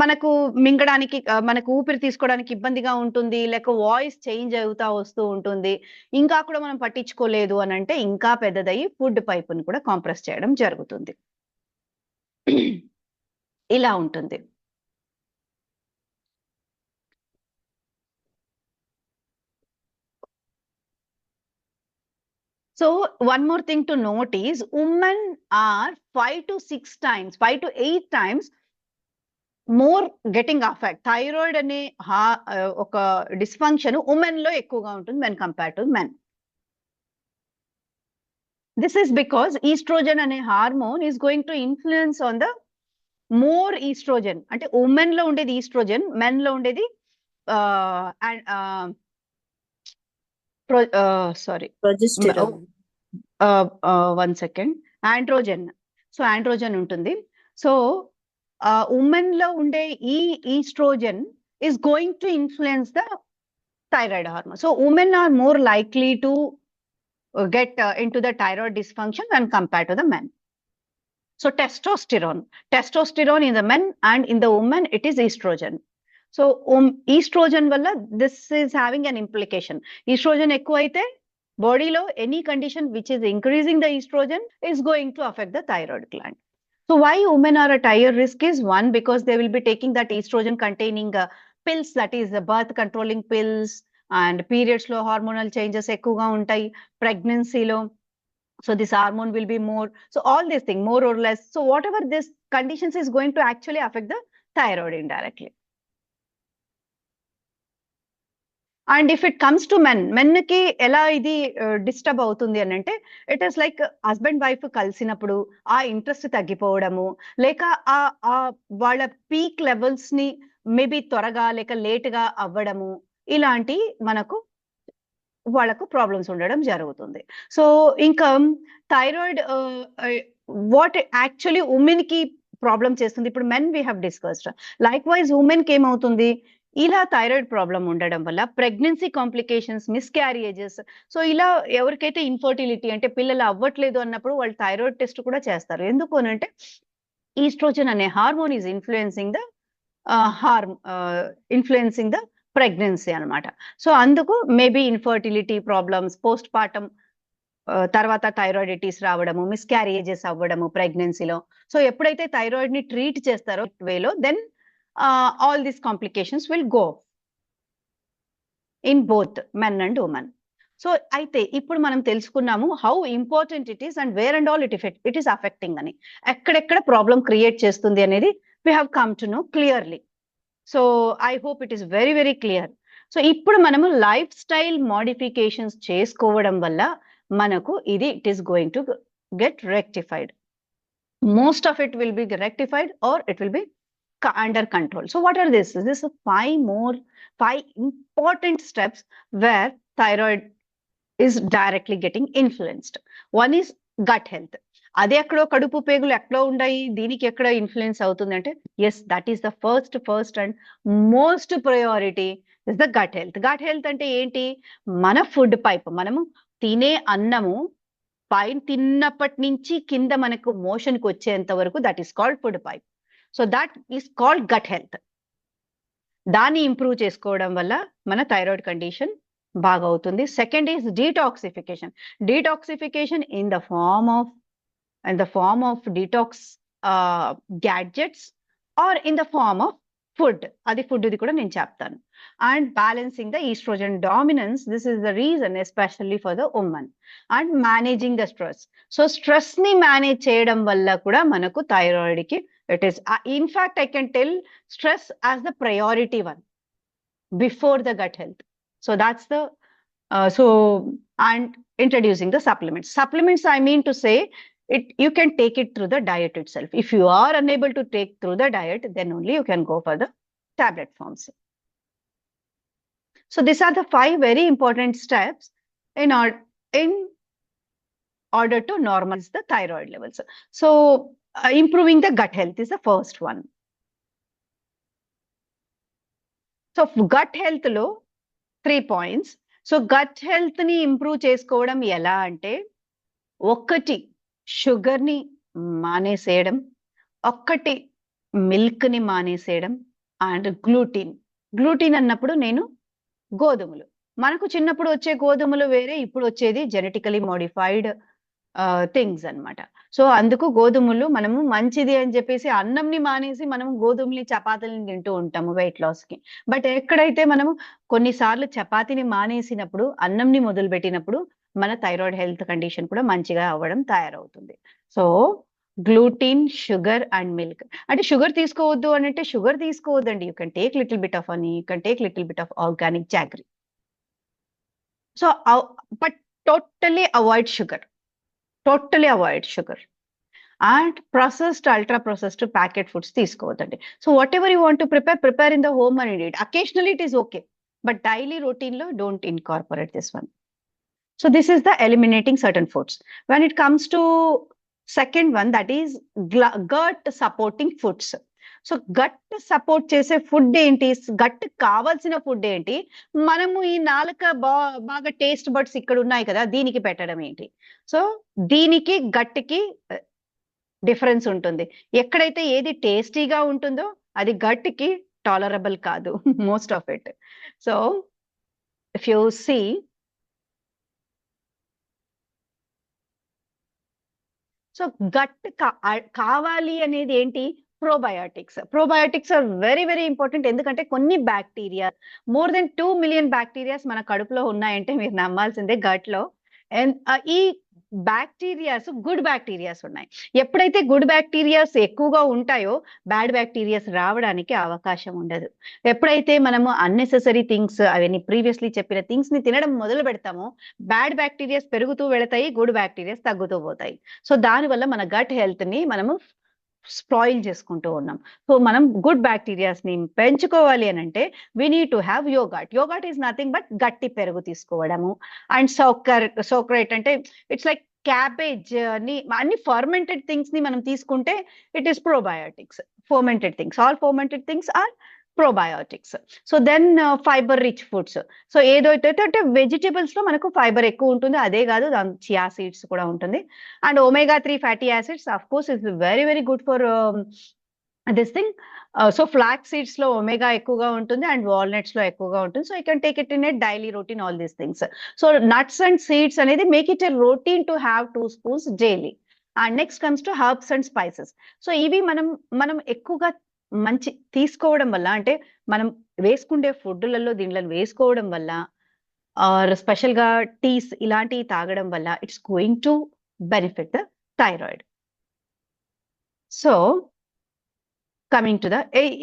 మనకు మింగడానికి మనకు ఊపిరి తీసుకోవడానికి ఇబ్బందిగా ఉంటుంది, లేక వాయిస్ చేంజ్ అవుతా వస్తూ ఉంటుంది. ఇంకా కూడా మనం పట్టించుకోలేదు అని అంటే ఇంకా పెద్దదయ్యి ఫుడ్ పైప్ ని కూడా కాంప్రెస్ చేయడం జరుగుతుంది. ఇలా ఉంటుంది. So one more thing to note is women are 5 to 8 times more getting affected. Thyroid అనే ఒక డిస్ఫంక్షన్ ఉమెన్ లో ఎక్కువగా ఉంటుంది when compared to men. This is because estrogen అనే hormone is going to influence on the more estrogen. అంటే women లో ఉండేది estrogen, men లో ఉండేది progesterone. One second, androgen. So androgen ఉంటుంది. సో ఉమెన్ లో ఉండే ఈ estrogen is going to influence the thyroid hormone. So women are more likely to get into the thyroid dysfunction when compared to the men. So testosterone in the men and in the woman it is estrogen. So estrogen valla this is having an implication. Estrogen ఎక్కువ అయితే బాడీలో any condition which is increasing the estrogen is going to affect the thyroid gland. So why women are at higher risk is one, because they will be taking that estrogen containing pills, that is the birth controlling pills, and periods lo hormonal changes ఎక్కువగా ఉంటాయి, pregnancy లో. So this hormone will be more. So all these things, more or less. So whatever this conditions is going to actually affect the thyroid indirectly. And if it comes to men కి ఎలా ఇది disturb అవుతుంది అని అంటే, it is like husband wife కలిసినప్పుడు ఆ interest తగ్గిపోవడము, లేక ఆ వాళ్ళ పీక్ లెవెల్స్ ని మేబీ త్వరగా లేక లేట్ గా అవ్వడము, ఇలాంటి మనకు వాళ్ళకు ప్రాబ్లమ్స్ ఉండడం జరుగుతుంది. సో ఇంకా థైరాయిడ్ వాట్ యాక్చువల్లీ ఉమెన్ కి ప్రాబ్లం చేస్తుంది, ఇప్పుడు men we have discussed. Like wise women కి ఏమవుతుంది, ఇలా థైరాయిడ్ ప్రాబ్లం ఉండడం వల్ల ప్రెగ్నెన్సీ కాంప్లికేషన్స్, మిస్క్యారియేజెస్, సో ఇలా ఎవరికైతే ఇన్ఫర్టిలిటీ అంటే పిల్లలు అవ్వట్లేదు అన్నప్పుడు వాళ్ళు థైరాయిడ్ టెస్ట్ కూడా చేస్తారు. ఎందుకు అంటే ఈస్ట్రోజన్ అనే hormone is influencing the pregnancy అనమాట. సో అందుకు maybe infertility problems, post partum తర్వాత థైరాయిడిటీస్ రావడము, మిస్క్యారియేజెస్ అవ్వడము ప్రెగ్నెన్సీలో. సో ఎప్పుడైతే థైరాయిడ్ ని ట్రీట్ చేస్తారో వేలో, then all these complications will go in both men and women. So అయితే ఇప్పుడు మనం తెలుసుకున్నాము how important it is and where and all it is affecting అని, ఎక్కడెక్కడ ప్రాబ్లం క్రియేట్ చేస్తుంది అనేది we have come to know clearly. So I hope it is very very clear. So ఇప్పుడు మనము లైఫ్ స్టైల్ మోడిఫికేషన్స్ చేసుకోవడం వల్ల మనకు ఇది it is going to get rectified. Most of it will be rectified or it will be under control. So what are this? This is five important steps where thyroid is directly getting influenced. One is gut health. అదే ఎక్కడో కడుపు పేగులు ఎక్కడో ఉన్నాయి, దీనికి ఎక్కడ influence అవుతుంది అంటే, yes, that is the first and most priority is the gut health. Gut health అంటే ఏంటి, మన ఫుడ్ పైప్, మనము తినే అన్నము పైన తిన్నప్పటి నుంచి కింద మనకు మోషన్కి వచ్చేంత వరకు, that is called food pipe. So that is called gut health. దాన్ని ఇంప్రూవ్ చేసుకోవడం వల్ల మన థైరాయిడ్ కండిషన్ బాగా అవుతుంది. Second is detoxification. Detoxification in the form of detox gadgets or in the form of food. అది ఫుడ్ది కూడా నేను చెప్తాను. And balancing the estrogen dominance, this is the reason especially for the women. And managing the stress. So stress ని manage చేయడం వల్ల కూడా మనకు థైరాయిడ్ కి it is in fact I can tell stress as the priority one before the gut health. So that's the and introducing the supplements I mean to say it, you can take it through the diet itself. If you are unable to take through the diet, then only you can go for the tablet forms. So these are the 5 very important steps in order to normalize the thyroid levels. So improving the gut health is the first one. So gut health lo 3 points. So gut health ni improve chesukovam ela ante, ఒకటి sugar ని మానేసేయడం, ఒక్కటి milk ని మానేసేయడం, and gluten అన్నప్పుడు నేను గోధుమలు, మనకు చిన్నప్పుడు వచ్చే గోధుమలు వేరే, ఇప్పుడు వచ్చేది జెనెటికలీ మోడిఫైడ్ థింగ్స్ అన్నమాట. సో అందుకు గోధుమలు మనము మంచిది అని చెప్పేసి అన్నంని మానేసి మనము గోధుమని చపాతీని తింటూ ఉంటాము వెయిట్ లాస్ కి. బట్ ఎక్కడైతే మనము కొన్నిసార్లు చపాతీని మానేసినప్పుడు అన్నంని మొదలు పెట్టినప్పుడు మన థైరాయిడ్ హెల్త్ కండిషన్ కూడా మంచిగా అవ్వడం తయారవుతుంది. So gluten, sugar and milk. అంటే షుగర్ తీసుకోవద్దు అని అంటే షుగర్ తీసుకోవద్దండి. You can take little bit of honey, you can take little bit of organic jaggery. So but totally avoid sugar. And processed, ultra processed packet foods తీసుకోవద్దండి. So whatever you want to prepare in the home and eat it. Occasionally it is okay, but daily routine lo don't incorporate this one. So this is the eliminating certain foods. When it comes to second one, that is gut supporting foods. So gut support చేసే food ఏంటి, gut కావాల్సిన food ఏంటి, మనము ఈ నాలుక బాగా taste buds ఇక్కడ ఉన్నాయి కదా, దీనికి పెట్టడం ఏంటి. సో దీనికి గట్కి డిఫరెన్స్ ఉంటుంది. ఎక్కడైతే ఏది టేస్టీగా ఉంటుందో అది గట్కి టాలరబుల్ కాదు, most of it. So if you see, so gut కావాలి అనేది ఏంటి? Probiotics. Probiotics are very very important. ఎందుకంటే కొన్ని bacteria, more than 2 million bacterias మన కడుపులో ఉన్నాయంటే మీరు నమ్మాల్సిందే గట్ లో. అండ్ ఈ బ్యాక్టీరియాస్ గుడ్ బ్యాక్టీరియాస్ ఉన్నాయి. ఎప్పుడైతే గుడ్ బ్యాక్టీరియాస్ ఎక్కువగా ఉంటాయో బ్యాడ్ బ్యాక్టీరియాస్ రావడానికి అవకాశం ఉండదు. ఎప్పుడైతే మనము అన్నెసెసరీ థింగ్స్, అవన్నీ ప్రీవియస్లీ చెప్పిన థింగ్స్ ని తినడం మొదలు పెడతామో బ్యాడ్ బ్యాక్టీరియాస్ పెరుగుతూ వెళతాయి, గుడ్ బ్యాక్టీరియాస్ తగ్గుతూ పోతాయి. సో దానివల్ల మన గట్ హెల్త్ ని మనము స్పాయిల్ చేసుకుంటూ ఉన్నాం. సో మనం గుడ్ బ్యాక్టీరియాస్ ని పెంచుకోవాలి అని అంటే we need to have yoghurt. Yoghurt is nothing but గట్టి పెరుగు తీసుకోవడము. అండ్ సోక్రేట్ అంటే ఇట్స్ లైక్ క్యాబేజ్ ని, అన్ని ఫర్మెంటెడ్ థింగ్స్ ని మనం తీసుకుంటే it is probiotics. Fermented things, all fermented things are probiotics. So then fiber rich foods. So ఏదైతే అంటే వెజిటబుల్స్ లో మనకు ఫైబర్ ఎక్కువ ఉంటుంది, అదే కాదు దాని చియా సీడ్స్ కూడా ఉంటుంది. And omega 3 fatty acids of course is very very good for this thing. So flax seeds లో ఒమేగా ఎక్కువగా ఉంటుంది అండ్ వాల్నట్స్ లో ఎక్కువగా ఉంటుంది. So you can take it in a daily routine, all these things. So nuts and seeds అనేది make it a routine to have 2 spoons daily. And next comes to herbs and spices. So ఇవి మనం ఎక్కువగా మంచి తీసుకోవడం వల్ల, అంటే మనం వేసుకుండే ఫుడ్లలో దీంట్లో వేసుకోవడం వల్ల, స్పెషల్ గా టీస్ ఇలాంటివి తాగడం వల్ల it's going to benefit the thyroid. So coming to the,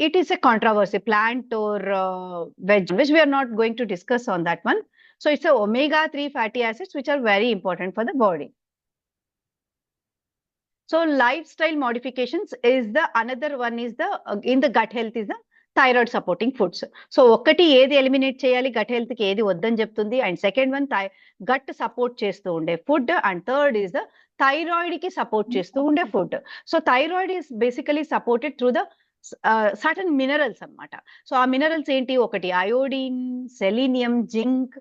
it is a controversy, plant or veg, which we are not going to discuss on that one. So it's a omega 3 fatty acids which are very important for the body. So lifestyle modifications is the another one, is the in the gut health is the thyroid supporting foods. So ఒకటి ఏది eliminate చేయాలి gut health కి, ఏది వద్దని చెప్తుంది. And second one gut support చేస్తూ ఉండే food. And third is the thyroid కి సపోర్ట్ చేస్తూ ఉండే food. So thyroid is basically supported through the certain minerals అన్నమాట. సో ఆ మినరల్స్ ఏంటి? ఒకటి iodine, selenium, zinc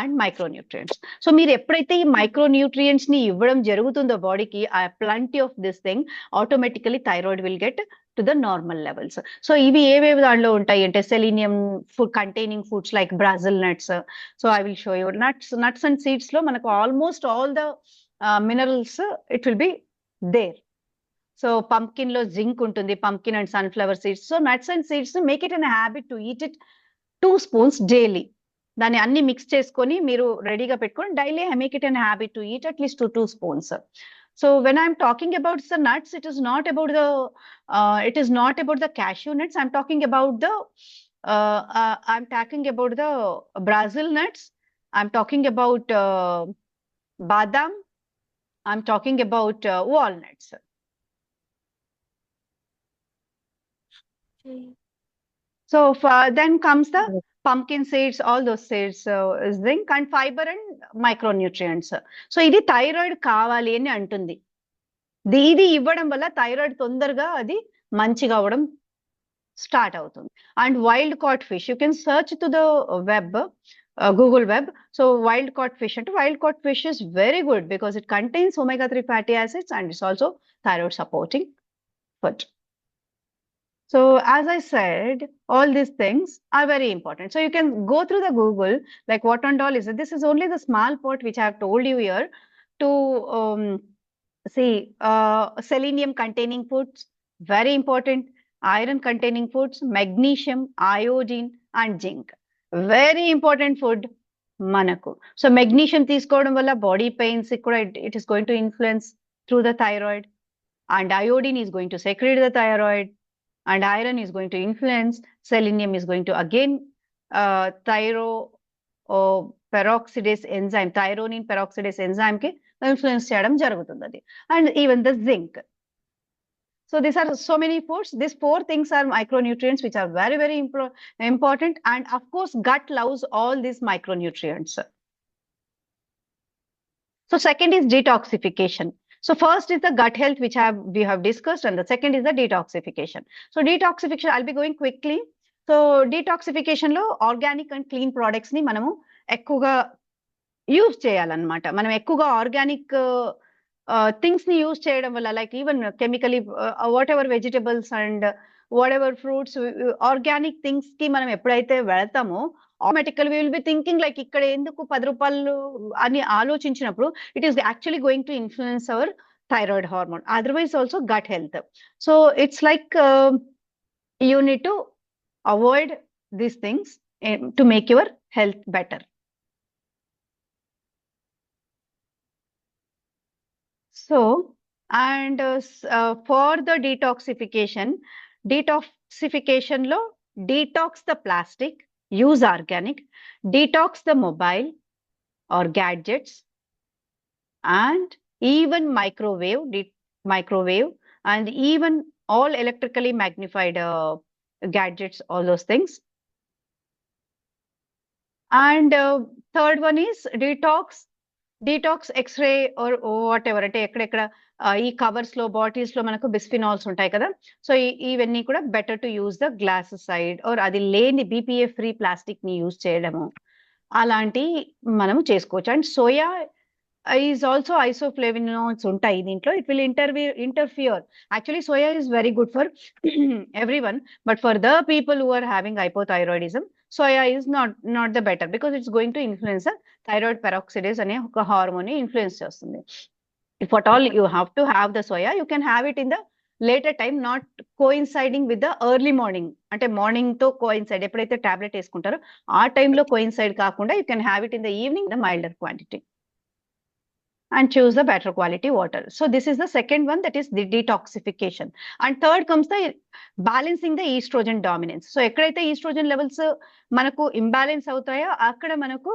and micronutrients. So మీరు ఎప్పుడైతే ఈ మైక్రోన్యూట్రియంట్స్ ని ఇవ్వడం జరుగుతుందో బాడీకి, ఆ plenty of this thing, automatically thyroid will get to the normal levels. So ఇవి ఏవేవి దాంట్లో ఉంటాయి అంటే selenium food containing foods like Brazil nuts. So I will show you nuts and seeds లో మనకు almost all the minerals it will be there. So pumpkin లో zinc ఉంటుంది, pumpkin and sunflower seeds. So nuts and seeds make it an habit to eat it 2 spoons daily. దాన్ని అన్ని mix చేసుకొని మీరు రెడీగా పెట్టుకొని daily make it an habit to eat at least 2 spoons. So when I'm talking about the nuts, it is not about the cashew nuts. I'm talking about the Brazil nuts. I'm talking about badam. I'm talking about walnuts. So then comes the pumpkin seeds, all those seeds, zinc and fiber and micronutrients. So ఇది thyroid కావాలి అని అంటుంది. ఇది ఇవ్వడం వల్ల thyroid తొందరగా అది మంచిగా అవ్వడం స్టార్ట్ అవుతుంది. And wild caught fish, you can search to the web, Google web. So wild caught fish అంటే, wild caught fish is very good because it contains omega 3 fatty acids and it's also thyroid supporting food. So as I said, all these things are very important. So you can go through the Google, like what and all is it. This is only the small part which I have told you here to see selenium containing foods, very important, iron containing foods, magnesium, iodine and zinc, very important food manaku. So magnesium తీసుకోవడం వల్ల body pains కూడా it is going to influence through the thyroid, and iodine is going to secrete the thyroid, and iron is going to influence, selenium is going to again peroxidase enzyme, thyrronine peroxidase enzyme ki influence cheyadam jarugutund adi, and even the zinc. So these are so many foods. These 4 things are micronutrients which are very very important, and of course gut loves all these micronutrients. So second is detoxification. So first is the gut health which we have discussed, and the second is the detoxification. So detoxification, I'll be going quickly. So detoxification lo organic and clean products ni manamu ekkuga use cheyalannamata. Manam ekkuga organic things ni use cheyadam valla, like even chemically whatever vegetables and whatever fruits, organic things ki manam eppudaithe veltamo, automatically we will be thinking like ikkada enduku 10 రూపాయలు అని ఆలోచించినప్పుడు it is actually going to influence our thyroid hormone. Otherwise also gut health. So it's like you need to avoid these things to make your health better. So, and for the detoxification lo detox the plastic, use organic, detox the mobile or gadgets, and even microwave and even all electrically magnified gadgets, all those things. And third one is detox x-ray or whatever, అంటే ఎక్కడెక్కడ ఈ covers లో bottles లో మనకు bisphenols ఉంటాయి కదా, so ఇవన్నీ కూడా better to use the glass side or అది లేని BPA ఫ్రీ ప్లాస్టిక్ ని యూజ్ చేయడము, అలాంటి మనము చేసుకోవచ్చు. And soya is also isoflavonoids ఉంటాయి దీంట్లో. It will interfere. Actually soya is very good for every one, but for the people who are having hypothyroidism, soya is not the better because it's going to influence the thyroid peroxidase అనే ఒక hormone ని influence చేస్తుంది. If at all you have to have the soya, you can have it in the later time, not coinciding with the early morning. అంటే morning తో coincide, ఎప్పుడైతే tablet వేసుకుంటారో ఆ టైంలో coincide కాకుండా you can have it in the evening, the milder quantity, and choose the better quality water. So this is the second one, that is the detoxification. And third comes the balancing the estrogen dominance. So ఎక్కడైతే estrogen levels మనకు imbalance అవుతాయో అక్కడ మనకు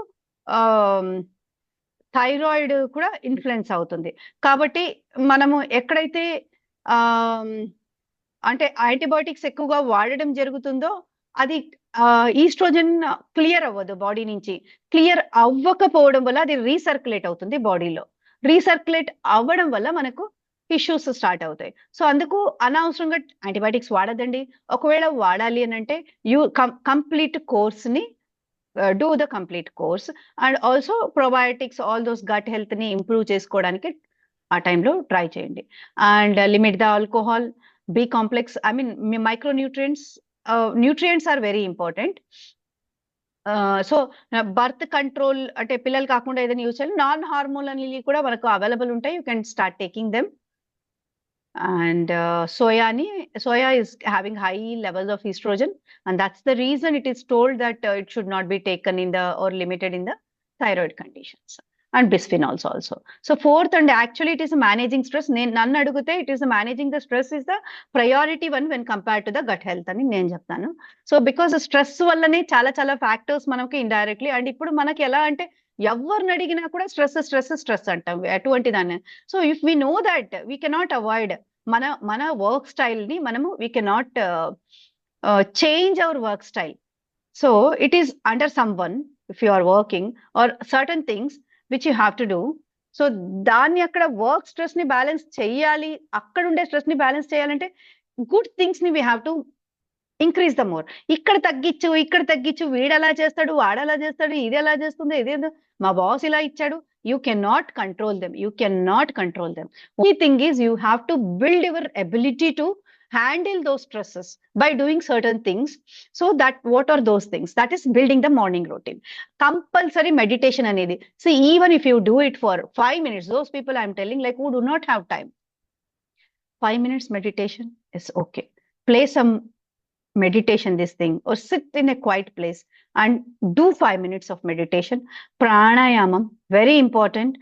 thyroid కూడా influence అవుతుంది. కాబట్టి మనము ఎక్కడైతే అంటే యాంటీబయాటిక్స్ ఎక్కువగా వాడడం జరుగుతుందో అది ఈస్ట్రోజన్ క్లియర్ అవ్వదు బాడీ నుంచి. క్లియర్ అవ్వకపోవడం వల్ల అది రీసర్క్యులేట్ అవుతుంది బాడీలో. రీసర్క్యులేట్ అవ్వడం వల్ల మనకు ఇష్యూస్ స్టార్ట్ అవుతాయి. సో అందుకు అనవసరంగా యాంటీబయాటిక్స్ వాడదండి. ఒకవేళ వాడాలి అని అంటే కంప్లీట్ కోర్స్ ని do the complete course, and also probiotics, all those gut health ని ఇంప్రూవ్ చేసుకోవడానికి ఆ టైంలో ట్రై చేయండి. And limit the alcohol, B complex, I mean nutrients are very important. So birth control అంటే పిల్లలు కాకుండా ఏదైనా యూజ్ చేయాలి. నాన్ హార్మోన్ అనేవి కూడా మనకు అవైలబుల్ ఉంటాయి, you can start taking them. And soya is having high levels of estrogen, and that's the reason it is told that it should not be taken in the or limited in the thyroid conditions. And bisphenols also. So fourth, and actually it is managing stress. Nannu adugute, it is managing the stress is the priority one when compared to the gut health ani nenu cheptanu. So because stress vallane చాలా factors మనకి indirectly, and ఇప్పుడు మనకి ఎలా అంటే ఎవరిని అడిగినా కూడా stress అంటాం అటువంటి దాన్ని. So if we know that we cannot avoid మన వర్క్ స్టైల్ ని మనము we cannot change our work style. So it is under some one, if you are working or certain things which you have to do. So దాన్ని అక్కడ work stress ని balance చేయాలి, అక్కడ ఉండే stress ని balance చేయాలంటే గుడ్ థింగ్స్ ని we have to increase the more. ఇక్కడ తగ్గించు, వీడు అలా చేస్తాడు, వాడు అలా చేస్తాడు, ఇది ఎలా చేస్తుంది, ఇదేదో మా బాస్ ఇలా ఇచ్చాడు. You can not control them. Only thing is you have to build your ability to handle those stresses by doing certain things. So that what are those things? That is building the morning routine. Compulsory meditation anedi. See, even if you do it for 5 minutes, those people I'm telling like who do not have time, 5 minutes meditation is okay. Play some meditation, this thing, or sit in a quiet place and do 5 minutes of meditation. Pranayamam, very important.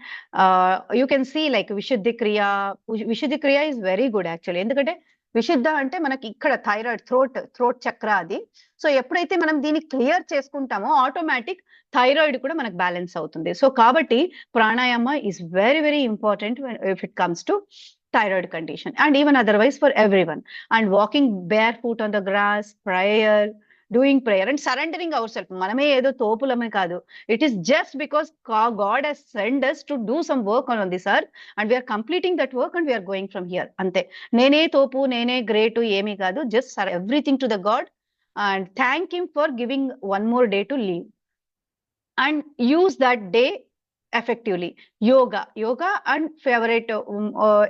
You can see like Vishuddhi Kriya is very good actually. ఎందుకంటే విశుద్ధ అంటే మనకి ఇక్కడ thyroid throat చక్ర అది. So ఎప్పుడైతే మనం దీన్ని క్లియర్ చేసుకుంటామో ఆటోమేటిక్ థైరాయిడ్ కూడా మనకు బ్యాలెన్స్ అవుతుంది. సో కాబట్టి pranayama is very very important if it comes to thyroid condition, and even otherwise for everyone. And walking barefoot on the grass, doing prayer and surrendering ourselves. Maname edo topulame kaadu. It is just because God has sent us to do some work on this earth, and we are completing that work and we are going from here. Ante nene topu, nene great emi kaadu. Just surrender everything to the God and thank him for giving one more day to live, and use that day effectively. Yoga and favorite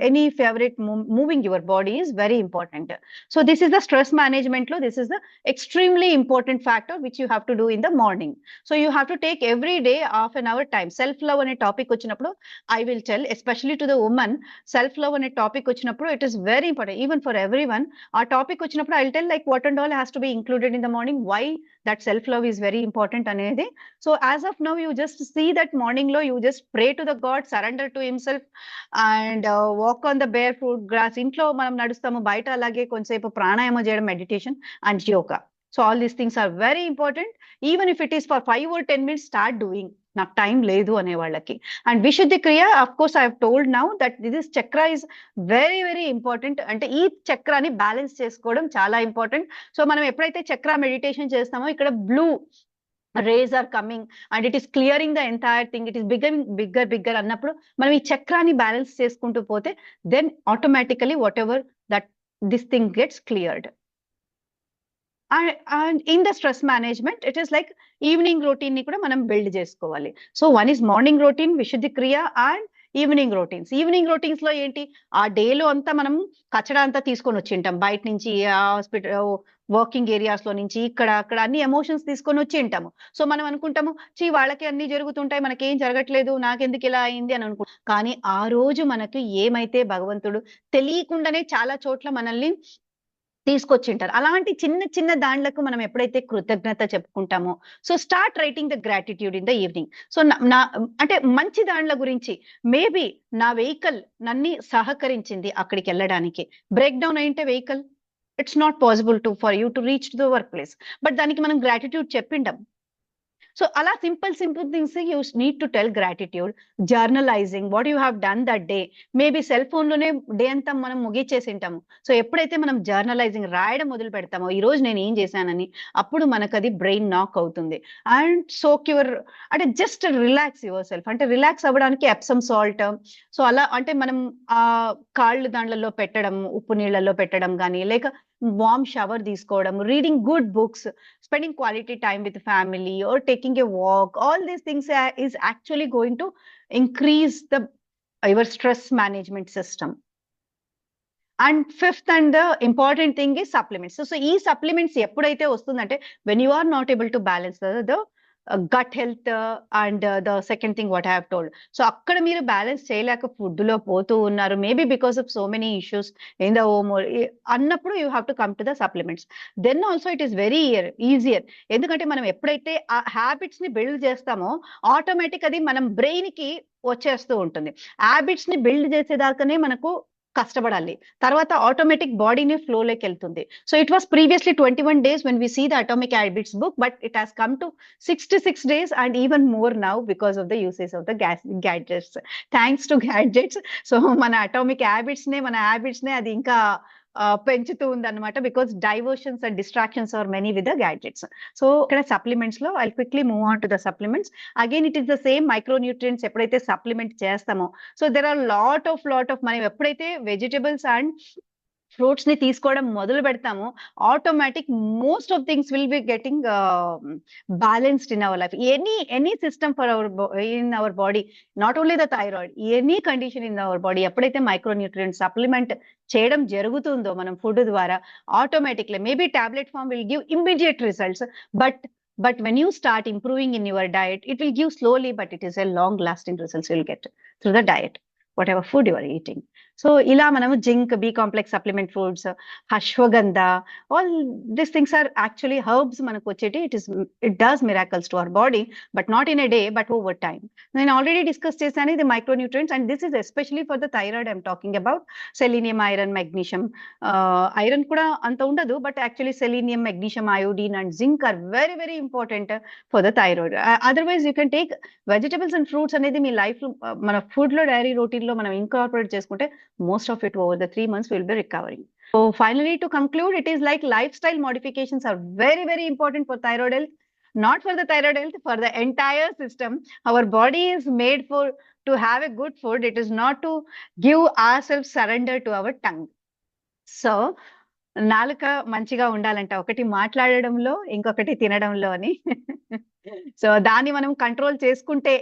any favorite moving your body is very important. So this is the stress management law. This is the extremely important factor which you have to do in the morning. So you have to take every day half an hour time. Self love ane topic vachinappudu I will tell, especially to the woman, self love ane topic vachinappudu it is very important even for everyone. Our topic vachinappudu I'll tell like what and all has to be included in the morning, why that self love is very important anedi. So as of now, you just see that morning law, you just pray to the God, surrender to himself and walk on the barefoot grass. Intlo manam nadustamu, baita alage konsepu pranayama cheyadam, meditation and yoga. So all these things are very important. Even if it is for 5 or 10 minutes, start doing. నాకు time లేదు అనే వాళ్ళకి. And విశుద్ధి క్రియ of course I have told now that this చక్ర is very very important. అంటే ఈ చక్రాన్ని బ్యాలెన్స్ చేసుకోవడం చాలా ఇంపార్టెంట్. సో మనం ఎప్పుడైతే చక్ర మెడిటేషన్ చేస్తామో ఇక్కడ blue rays are coming and it is clearing the entire thing, it is becoming bigger అన్నప్పుడు మనం ఈ చక్రాన్ని బ్యాలెన్స్ చేసుకుంటూ పోతే then automatically whatever that this thing gets cleared. And in the stress management it is like evening routine ని కూడా మనం build చేసుకోవాలి. So one is morning routine విశుద్ధి క్రియ and ఈవినింగ్ రొటీన్స్ లో ఏంటి, ఆ డేలో అంతా మనం కచడా అంతా తీసుకొని వచ్చింటాం బయట నుంచి, హాస్పిటల్ వర్కింగ్ ఏరియాస్ లో నుంచి, ఇక్కడ అక్కడ అన్ని ఎమోషన్స్ తీసుకొని వచ్చి ఉంటాము. సో మనం అనుకుంటాము వాళ్ళకి అన్ని జరుగుతుంటాయి, మనకేం జరగట్లేదు, నాకెందుకు ఇలా అయింది అని అనుకుంటాం. కానీ ఆ రోజు మనకి ఏమైతే భగవంతుడు తెలియకుండానే చాలా చోట్ల మనల్ని తీసుకొచ్చింటారు, అలాంటి చిన్న చిన్న దాండ్లకు మనం ఎప్పుడైతే కృతజ్ఞత చెప్పుకుంటామో, so start writing the gratitude in the evening. So నా అంటే మంచి దాండ్ల గురించి, మేబీ నా వెహికల్ నన్ను సహకరించింది అక్కడికి వెళ్ళడానికి, బ్రేక్ డౌన్ అయింటే vehicle it's not possible to for you to reach to the work place, but దానికి మనం గ్రాటిట్యూడ్ చెప్పిండాం. సో అలా simple things you need to tell gratitude. Journalising what you have done that day, maybe cell phone లోనే day అంతా మనం ముగిచేసి ఉంటాము. So ఎప్పుడైతే మనం జర్నలైజింగ్ రాయడం మొదలు పెడతామో ఈ రోజు నేను ఏం చేశానని, అప్పుడు మనకు అది బ్రెయిన్ నాక్ అవుతుంది. అండ్ సోక్ యువర్ అంటే జస్ట్ రిలాక్స్ యువర్ సెల్ఫ్, అంటే రిలాక్స్ అవ్వడానికి ఎప్సమ్ సాల్ట్, సో అలా అంటే మనం ఆ కాళ్ళు దాండ్లలో పెట్టడం, ఉప్పు నీళ్ళల్లో పెట్టడం కానీ, లేక వార్మ్ షవర్ తీసుకోవడం, reading good books, spending quality time with family or taking a walk, all these things is actually going to increase your stress management system. And fifth and the important thing is supplements. So ee supplements eppudaithe ostundante when you are not able to balance the gut health and the second thing what I have told. So akkada meer balance cheyaleka food lo potu unnaru, maybe because of so many issues in the home or annappudu you have to come to the supplements. Then also it is very easier, endukante manam eppudaithe aa habits ni build chestamo automatic adi manam brain ki vachestu untundi. Habits ni build chesedakane manaku కష్టపడాలి, తర్వాత automatic బాడీని ఫ్లోలోకి వెళ్తుంది. So it was previously 21 days when we see the Atomic Habits book, but it has come to 66 days and even more now because of the usage of the gadgets. Thanks to gadgets, so మన Atomic Habits నే, మన habits నే అది ఇంకా పెంచుతూ ఉంది అనమాట, because diversions and distractions are many with the gadgets. So ఇక్కడ సప్లిమెంట్స్ లో I quickly move on to the supplements. Again it is the same micronutrients ఎప్పుడైతే సప్లిమెంట్ చేస్తామో, so there are lot of మనం ఎప్పుడైతే వెజిటబుల్స్ అండ్ ఫ్రూట్స్ ని తీసుకోవడం మొదలు పెడతామో automatic most of things will be getting balanced in our life. Any system for our in our body, not only the thyroid, any condition in our body ఎప్పుడైతే micronutrient supplement చేయడం జరుగుతుందో మనం food ద్వారా, automatically maybe tablet form will give immediate results, but when you start improving in your diet, it will give slowly, but it is a long lasting results you will get through the diet, whatever food you are eating. So ila manamu zinc, B complex supplement foods, ashwagandha, all these things are actually herbs manaku vacheti. It does miracles to our body, but not in a day, but over time. Then already discussed chesani the micronutrients, and this is especially for the thyroid I'm talking about. Selenium, iron, magnesium, iron kuda anta undadu, but actually selenium, magnesium, iodine and zinc are very very important for the thyroid. Otherwise you can take vegetables and fruits anedi me life మన food లో daily routine లో మనం incorporate చేసుకుంటే most of it over the 3 months will be recovering. So finally, to conclude, it is like lifestyle modifications are very very important for thyroid health, not for the thyroid health, for the entire system. Our body is made to have a good food. It is not to give ourselves surrender to our tongue. So నాలుక మంచిగా ఉండాలంట, ఒకటి మాట్లాడడంలో, ఇంకొకటి తినడంలో అని. So దాన్ని మనం control చేసుకుంటే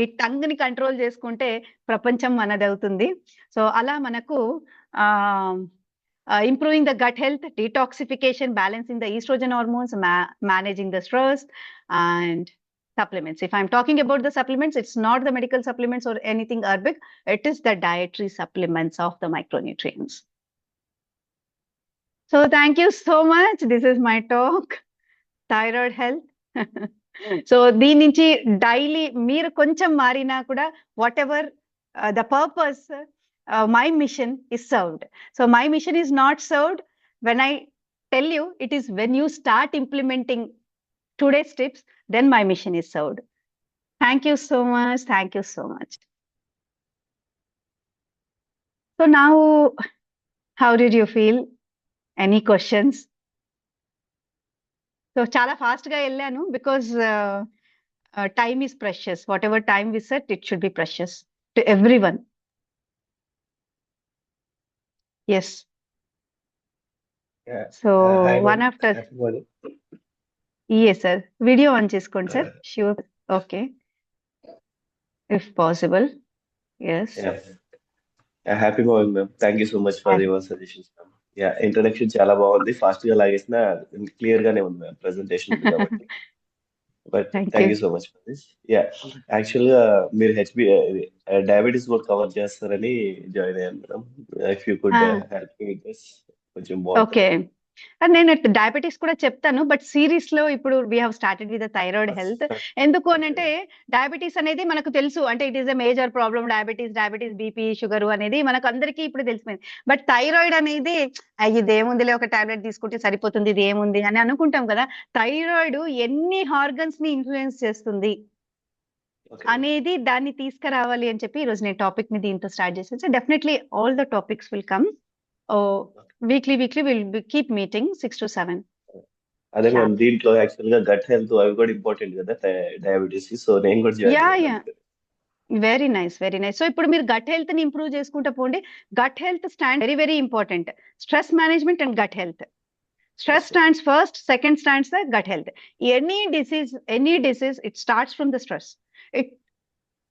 ఈ టంగ్ ని కంట్రోల్ చేసుకుంటే ప్రపంచం మనదవుతుంది. సో అలా మనకు improving the gut health, detoxification, balancing the estrogen hormones, managing the stress, and supplements. If I'm talking about the supplements, it's not the medical supplements or anything Arabic, it is the dietary supplements of the micronutrients. So thank you so much. This is my talk, thyroid health. So దీని నుంచి daily మీరు కొంచెం మారినా కూడా what ever the purpose, my mission is served. So my mission is not served when I tell you, it is when you start implementing today's tips, then my mission is served. Thank you so much. Thank you so much. So now, how did you feel? Any questions? So chala fast ga ellanu because time is precious. Whatever time we set, it should be precious to everyone. Yes. Yeah. So Hi, one ma'am. after. Happy morning. Yes, sir. Video on చేసుకోండి sir. Sure. Okay. If possible. Yes. Yeah. Happy morning, ma'am. Thank you so much for your suggestions, ma'am. Yeah, introduction చాలా బాగుంది. Fast గా లాగేసిన clear గానే ఉంది ma'am presentation కాబట్టి. But Thank thank you. You so much for this. Yeah, actual గా మీరు diabetes కూడా cover చేస్తారని జాయిన్ అయ్యాను madam. If you could Ah, help me with this కొంచెం బాగుంటుంది. okay. నేను డయాబెటీస్ కూడా చెప్తాను, బట్ సిరీస్ లో ఇప్పుడు we have started with thyroid health. ఎందుకు అని అంటే డయాబెటీస్ అనేది మనకు తెలుసు, అంటే it is a major problem. Diabetes, BP, sugar అనేది మనకు అందరికీ ఇప్పుడు తెలిసిపోయింది. బట్ థైరాయిడ్ అనేది ఇదేముందిలే, ఒక టాబ్లెట్ తీసుకుంటే సరిపోతుంది, ఇది ఏముంది అని అనుకుంటాం కదా. థైరాయిడ్ ఎన్ని ఆర్గన్స్ ని ఇన్ఫ్లుయెన్స్ చేస్తుంది ఓకే అనేది దాన్ని తీసుకురావాలి అని చెప్పి ఈ రోజు నేను టాపిక్ ని దీంతో స్టార్ట్ చేశాను. So definitely all the topics will come. Weekly will keep meeting 6 to 7. అదే మ్యామ్, దీంట్లో యాక్చువల్ గా గట్ హెల్త్ అవి కూడా ఇంపార్టెంట్ కదా డయాబెటీస్. సో నేను కూడా జాయిన్ యా అయ్యాను. Yeah very nice, very nice. So ఇప్పుడు మీరు గట్ హెల్త్ ని ఇంప్రూవ్ చేసుకుంటూ పోండి. Gut health stand very very important. Stress management and gut health. Stress stands first, second stands the gut health. Any disease, it starts from the stress.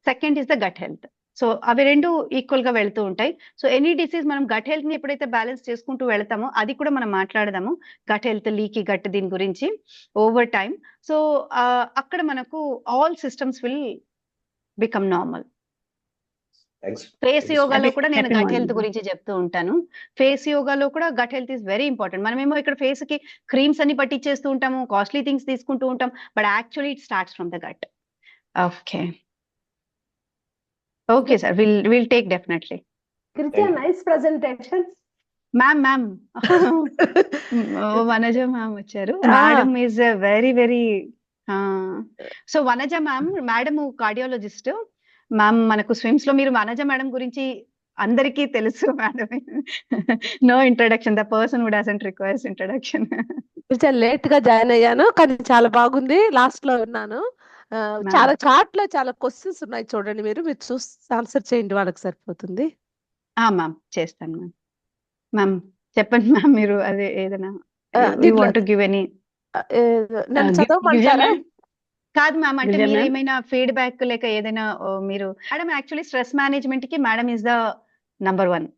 Second is the gut health. So అవి రెండు equal గా వెళ్తూ ఉంటాయి. So any disease మనం gut health ని ఎప్పుడైతే balance చేసుకుంటూ వెళ్తామో అది కూడా మనం మాట్లాడదాము. గట్ హెల్త్, లీకీ గట్, దీని గురించి ఓవర్ టైమ్. సో అక్కడ మనకు all systems will become normal. Thanks. Face యోగాలో కూడా నేను Happy గట్ morning. హెల్త్ గురించి చెప్తూ ఉంటాను. ఫేస్ యోగాలో కూడా gut health is very important. మనమేమో ఇక్కడ ఫేస్ కి క్రీమ్స్ అన్ని పట్టించేస్తూ ఉంటాము, కాస్ట్లీ థింగ్స్ తీసుకుంటూ ఉంటాం, but actually it starts from the gut. Okay sir, will take definitely. Kirja, nice presentation. Ma'am Vanaja ma'am వచ్చారు. Madam is very very. So Vanaja ma'am, madam cardiologist. Ma'am మనకు స్విమ్స్ లో మీరు వనజ మేడం గురించి అందరికీ తెలుసు. Madam no introduction, the person would doesn't requires introduction. కొంచెం late గా join అయ్యాను, కానీ చాలా బాగుంది. లాస్ట్ లో ఉన్నాను. చాలా చాట్ లో చాలా క్వశ్చన్స్ ఉన్నాయి, చూడండి. మీరు చూసి ఆన్సర్ చేయండి, వాళ్ళకి సరిపోతుంది. మ్యామ్ చేస్తాను. మ్యామ్ చెప్పండి మ్యామ్, మీరు అదే ఏదైనా దీంట్లో వాంట్ టు గివ్ ఎనీ నన్ను చదవమంటారా? కాదు మ్యామ్, అంటే Vijay మీరు ma'am? ఏమైనా ఫీడ్బ్యాక్ లేక ఏదైనా మీరు. మేడం యాక్చువల్లీ స్ట్రెస్ మేనేజ్మెంట్ కి madam is the number 1.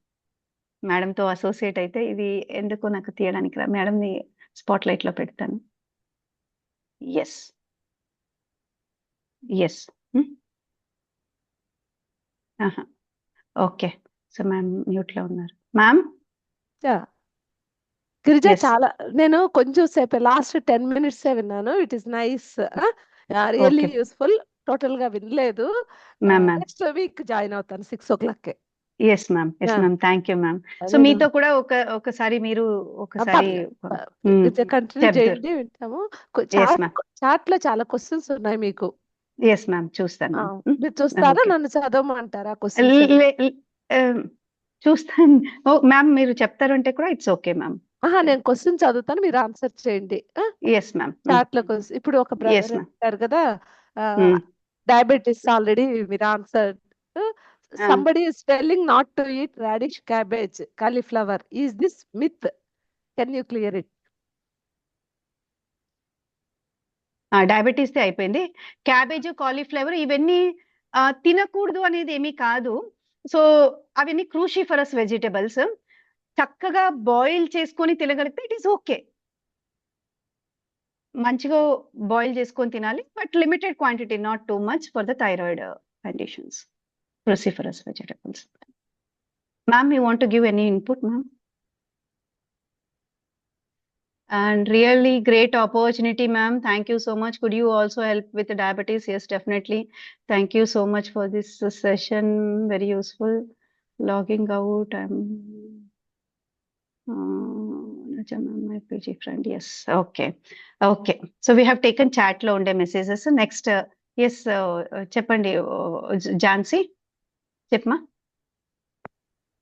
Madam తో అసోసియేట్ అయితే ఇది ఎందుకో నాకు తీయడానికి రా. మేడం ని స్పాట్ లైట్ లో పెడతాను. Yes yes okay. So ma'am mute లో ఉన్నారు. Ma'am Girija, Yes. చాలా నేను కొంచెం సేపు లాస్ట్ 10 minutes విన్నాను. It is nice, really Okay. Useful. Total గా వినలేదు. మ్యామ్ నెక్స్ట్ వీక్ జాయిన్ అవుతాను 6 o'clock. Yes ma'am, yes Yeah. Ma'am, thank you ma'am. So మీతో కూడా ఒకసారి మీరు ఒకసారి కంటిన్యూ చెప్తారు. చేయండి, వింటాము. Yes, ma'am. చాట్ లో చాలా క్వశ్చన్స్ ఉన్నాయి మీకు. ఎస్ మ్యామ్, చూస్తాను. మీరు చూస్తారా? Okay. నన్ను చదవమంటారా క్వశ్చన్స్? చూస్తాను. ఓ మ్యామ్, మీరు చెప్తారంటే కూడా ఇట్స్ ఓకే మ్యామ్. నేను క్వశ్చన్ చదువుతాను, మీరు ఆన్సర్ చేయండి. Yes ma'am. చాట్ లో ఇప్పుడు ఒక Yes, ma'am. బ్రదర్ కదా, డయాబెటీస్ ఆల్రెడీ మీరు answer. Somebody is telling not to eat radish, cabbage, cauliflower. Is this myth? Can you clear it? Diabetes అయిపోయింది. క్యాబేజ్, కాలీఫ్లవర్ ఇవన్నీ తినకూడదు అనేది ఏమీ కాదు. సో అవన్నీ క్రూషిఫరస్ వెజిటబుల్స్. చక్కగా బాయిల్ చేసుకొని తినగలిగితే ఇట్ ఈస్ ఓకే. మంచిగా బాయిల్ చేసుకొని తినాలి, but limited quantity, not too much for the thyroid conditions. Cruciferous vegetables. Ma'am, you want to give any input, ma'am? And really great opportunity, ma'am. Thank you so much. Could you also help with the diabetes? Yes, definitely. Thank you so much for this session. Very useful. Logging out. My PG friend. Yes. Okay. Okay. So we have taken chat lo unde messages. Next, yes, చెప్పండి ఝాన్సీ, చెప్పమా.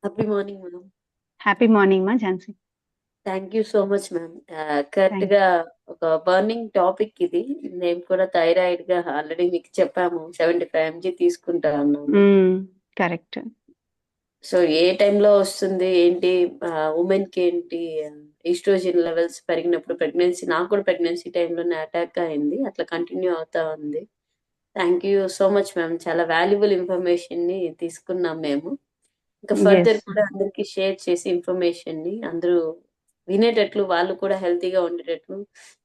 Happy morning ma'am. Happy morning మా Jhansi. Thank you so much ma'am. Correct గా ఒక burning topic ఇది. నేను కూడా thyroid గా already మీకు చెప్పాము, 75 mg తీసుకుంటా అన్నాము. కరెక్ట్. సో ఏ టైంలో వస్తుంది ఏంటి, ఉమెన్ కి ఏంటి, ఈస్ట్రోజన్ లెవెల్స్ పెరిగినప్పుడు ప్రెగ్నెన్సీ, నాకు కూడా ప్రెగ్నెన్సీ టైంలోనే అటాక్ అయింది, అట్లా కంటిన్యూ అవుతా ఉంది. Thank you so much ma'am. చాలా వాల్యుబుల్ ఇన్ఫర్మేషన్ ని తీసుకున్నాం మేము. ఇంకా ఫర్దర్ కూడా అందరికి షేర్ చేసి ఇన్ఫర్మేషన్ ని అందరూ వినేటట్లు, వాళ్ళు కూడా హెల్తీగా ఉండేటట్లు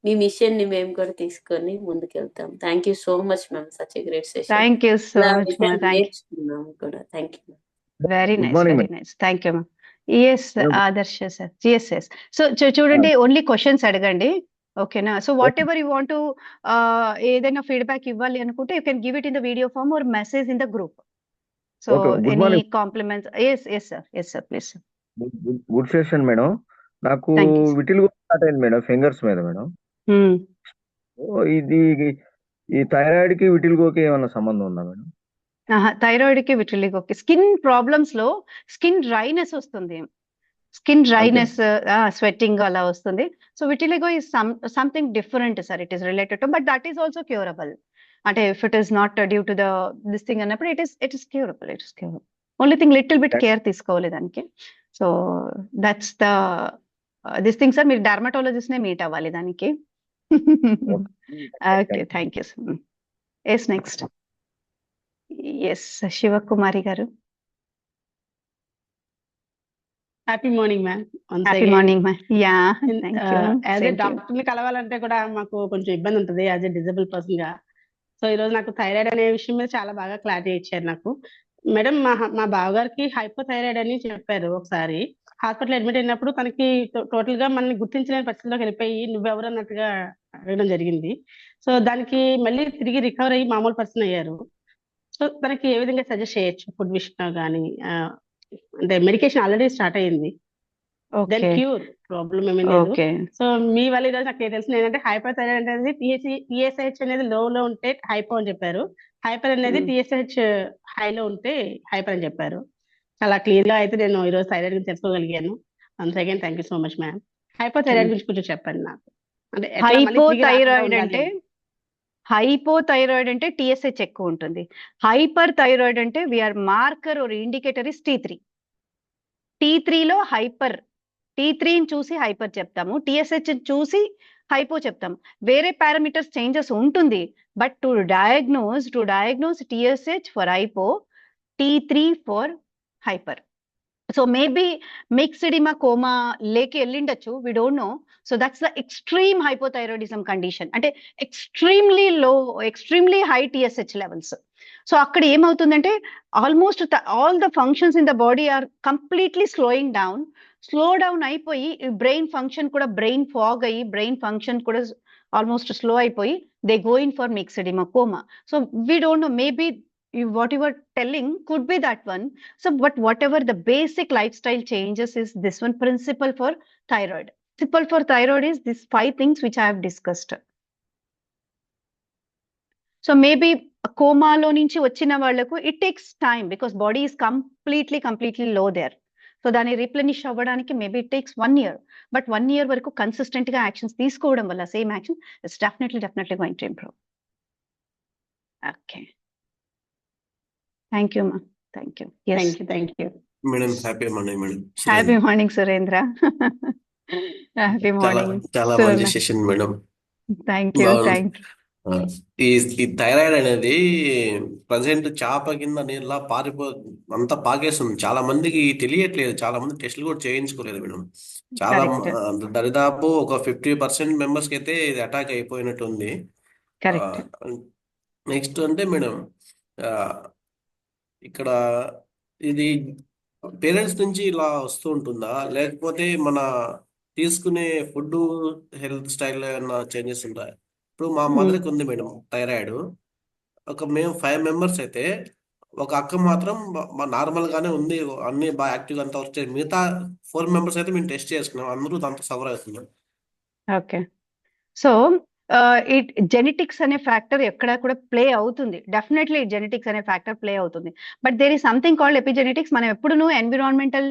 మీ మిషన్ ని మేము కూడా తీసుకొని ముందుకు వెళ్తాం. Thank you so much ma'am. Such a great session. Thank you so much మా. నేర్చుకున్నాం కూడా. Thank you. Very nice, very nice. Thank you మా. Yes Adarsha sir. Yes yes. So చూడండి, ఓన్లీ క్వశ్చన్స్ అడగండి, ఓకేనా? So whatever you want to, ఏదైనా feedback ఇవ్వాలి అనుకుంటే you can give it in the video form or message in the group. So any compliments? Yes yes sir, yes sir, please sir. Good session madam. నాకు విటిల్ start అయింది madam, fingers మీద madam. ఇది ఈ thyroid కి విటిల్గోకి ఏమన్నా సంబంధం ఉందా madam? Thyroid కి విటిలిగోకి స్కిన్ ప్రాబ్లమ్స్ లో స్కిన్ డ్రైనెస్ వస్తుంది, స్కిన్ డ్రైనెస్, స్వెట్టింగ్ అలా వస్తుంది. So vitiligo is something different sir. It is related to, but that is also curable. అంటే if it is not due to the this thing అన్నప్పుడు it is curable. It is curable. Only thing little bit care తీసుకోవాలి దానికి. So that's the this thing sir. మీరు dermatologist నే meet అవ్వాలి దానికి. Okay, thank you sir. Yes next. Yes Sivakumari garu. Happy morning ma'am. Happy morning ma'am. Yeah, as a doctor ని కలవాలంటే కూడా మాకు కొంచెం ఇబ్బంది ఉంటుంది యాజ్ ఏ డిజబుల్ పర్సన్ గా. సో ఈ రోజు నాకు థైరాయిడ్ అనే విషయం మీద చాలా బాగా క్లారిటీ ఇచ్చారు నాకు. మేడం, మా బావగారికి హైపోథైరాయిడ్ అని చెప్పారు. ఒకసారి హాస్పిటల్ అడ్మిట్ అయినప్పుడు తనకి టోటల్ గా మనల్ని గుర్తించలేని పరిస్థితిలోకి వెళ్ళిపోయి నువ్వెవరు అన్నట్టుగా అడగడం జరిగింది. సో దానికి మళ్ళీ తిరిగి రికవర్ అయ్యి మామూలు పర్సన్ అయ్యారు. సో తనకి ఏ విధంగా సజెస్ట్ చేయొచ్చు ఫుడ్ విషయంలో కానీ? అంటే మెడికేషన్ ఆల్రెడీ స్టార్ట్ అయ్యింది, దెన్ క్యూర్, ప్రాబ్లం ఏమీ లేదు. సో మీ వల్ల ఈరోజు నాకు తెలిసింది ఏంటంటే హైపోథైరాయిడ్ అనేది టిఎస్హెచ్ అనేది లో ఉంటే హైపో అని చెప్పారు, హైపర్ అనేది టిఎస్హెచ్ హైలో ఉంటే హైపర్ అని చెప్పారు. చాలా క్లియర్ గా అయితే నేను ఈరోజు థైరాయిడ్ గురించి తెలుసుకోగలిగాను. Once again thank you so much ma'am. Hypothyroid గురించి కొంచెం చెప్పండి నాకు. అంటే హైపోథైరాయిడ్ అంటే టిఎస్హెచ్ ఎక్కువ ఉంటుంది. హైపర్ థైరాయిడ్ అంటే we are marker or indicator is T3. T3లో హైపర్, T3ని చూసి హైపర్ చెప్తాము, టిఎస్హెచ్ చూసి హైపో చెప్తాం. వేరే పారామీటర్స్ చేంజెస్ ఉంటుంది, but to diagnose TSH for hypo, T3 for hyper. So maybe myxedema coma లేకి వెళ్ళిండొచ్చు, we don't know. So that's the extreme hypothyroidism condition, అంటే extremely high TSH levels. So అక్కడ ఏమవుతుందంటే almost all the functions in the body are completely slowing down. Slow down అయిపోయి brain function కూడా, brain fog అయ్యి brain function కూడా almost slow అయిపోయి they go in for myxedema coma. So we don't know, maybe what you were telling could be that one. So but whatever the basic lifestyle changes is this one principle for thyroid. Principle for thyroid is these 5 things which I have discussed. So maybe coma lo nunchi vachina vallaku it takes time because body is completely low there. So dani replenish avvadaniki maybe it takes 1 year, but 1 year varaku consistent ga actions teesukovam valla same action is definitely going to improve. Okay. Thank you, ma'am. Thank you. Yes. Thank you. Madam, happy morning, madam. Happy morning, Surendra. Happy morning. Chala manchi session, madam. Thank you. ఆ, ఈ ఈ thyroid అనేది present చేప కింద నీళ్ళ అంతా పాకేస్తుంది. చాలా మందికి తెలియట్లేదు, చాలా మంది టెస్టులు కూడా చేయించుకోలేదు మేడం. చాలా కరెక్ట్ దరిదాపు ఒక 50% మెంబర్స్కి అయితే ఇది అటాక్ అయిపోయినట్టుంది. కరెక్ట్ నెక్స్ట్ అంటే మేడం, ఆ, ఇక్కడ ఇది పేరెంట్స్ నుంచి ఇలా వస్తూ ఉంటుందా, లేకపోతే మన తీసుకునే ఫుడ్ హెల్త్ స్టైల్లో ఏమన్నా చేంజెస్ ఉంటాయా? ఇప్పుడు మా మదర్కి ఉంది మేడం థైరాయిడ్. మేము 5 మెంబర్స్ అయితే ఒక అక్క మాత్రం నార్మల్ గానే ఉంది, అన్ని బాగా యాక్టివ్ అంతా వచ్చే. మిగతా 4 మెంబర్స్ అయితే మేము టెస్ట్ చేసుకున్నాం, అందరూ దాంతో సఫర్ అవుతున్నాం. ఓకే సో జెనెటిక్స్ అనే ఫ్యాక్టర్ ఎక్కడ కూడా ప్లే అవుతుంది. డెఫినెట్లీ జెనెటిక్స్ అనే ఫ్యాక్టర్ ప్లే అవుతుంది. But there is something called epigenetics. మనం ఎప్పుడూ ఎన్విరాన్మెంటల్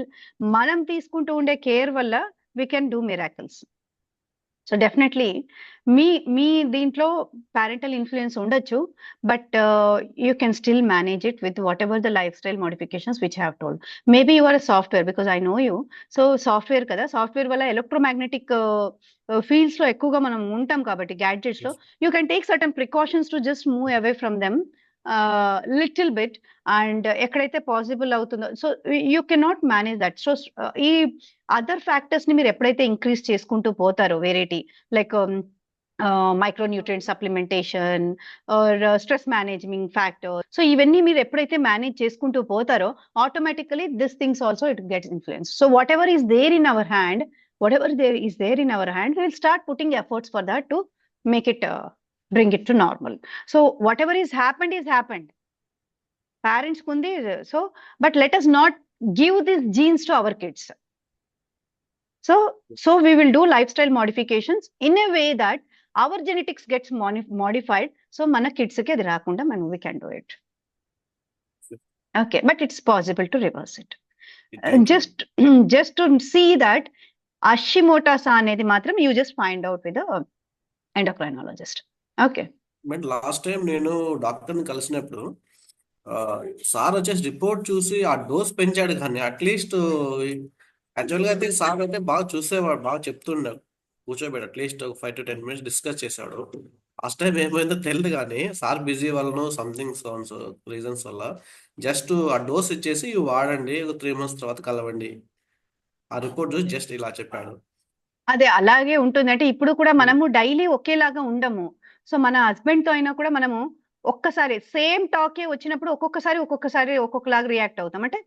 మనం తీసుకుంటూ ఉండే కేర్ వల్ల we can do miracles. So definitely మీ దీంట్లో పేరెంటల్ ఇన్ఫ్లుయెన్స్ ఉండొచ్చు, but you can still manage it with whatever the life style modifications which have told. Maybe you are a software because I know you. So software కదా, software వల్ల electromagnetic fields లో ఎక్కువగా మనం ఉంటాం కాబట్టి gadgets లో you can take certain precautions to just move away from them little bit. And ఎక్కడైతే possible అవుతుందో so you can not manage that. So ఈ అదర్ ఫ్యాక్టర్స్ ని మీరు ఎప్పుడైతే ఇంక్రీజ్ చేసుకుంటూ పోతారో వేరేటి like micronutrient supplementation or stress management factor, so ఇవన్నీ మీరు ఎప్పుడైతే మేనేజ్ చేసుకుంటూ పోతారో automatically this things also it gets influence. So what ever is there in our hand, whatever there is there in our hand, we will start putting efforts for that to make it bring it to normal. So whatever is happened parents kundi, but let us not give these genes to our kids. So we will do lifestyle modifications in a way that our genetics gets modified, so mana kids ki adi raakunda we can do it. Okay, but it's possible to reverse it. Just to see that Hashimoto's అనేది మాత్రం you just find out with endocrinologist. Okay but last time నేను డాక్టర్ని కలిసినప్పుడు sir వచ్చేసి report చూసి ఆ dose పెంచాడు, కానీ అట్లీస్ట్ యాక్చువల్గా అయితే సార్ అయితే బాగా చూసేవాడు, బాగా చెప్తుండాడు, కూర్చోబెట్టి అట్లీస్ట్ 5 to 10 minutes డిస్కస్ చేశాడు. లాస్ట్ టైం ఏమైందో తెలియదు, కానీ సార్ బిజీ వల్ల సంథింగ్ రీజన్స్ వల్ల జస్ట్ ఆ డోస్ ఇచ్చేసి వాడండి, 3 months తర్వాత కలవండి, ఆ రిపోర్ట్ చూసి జస్ట్ ఇలా చెప్పాడు. అదే అలాగే ఉంటుంది. అంటే ఇప్పుడు కూడా మనము డైలీ ఒకేలాగా ఉండము. సో మన హస్బెండ్ తో అయినా కూడా మనము ఒక్కసారి సేమ్ టాకే వచ్చినప్పుడు ఒక్కొక్కసారి ఒక్కొక్కలాగా రియాక్ట్ అవుతాం. అంటే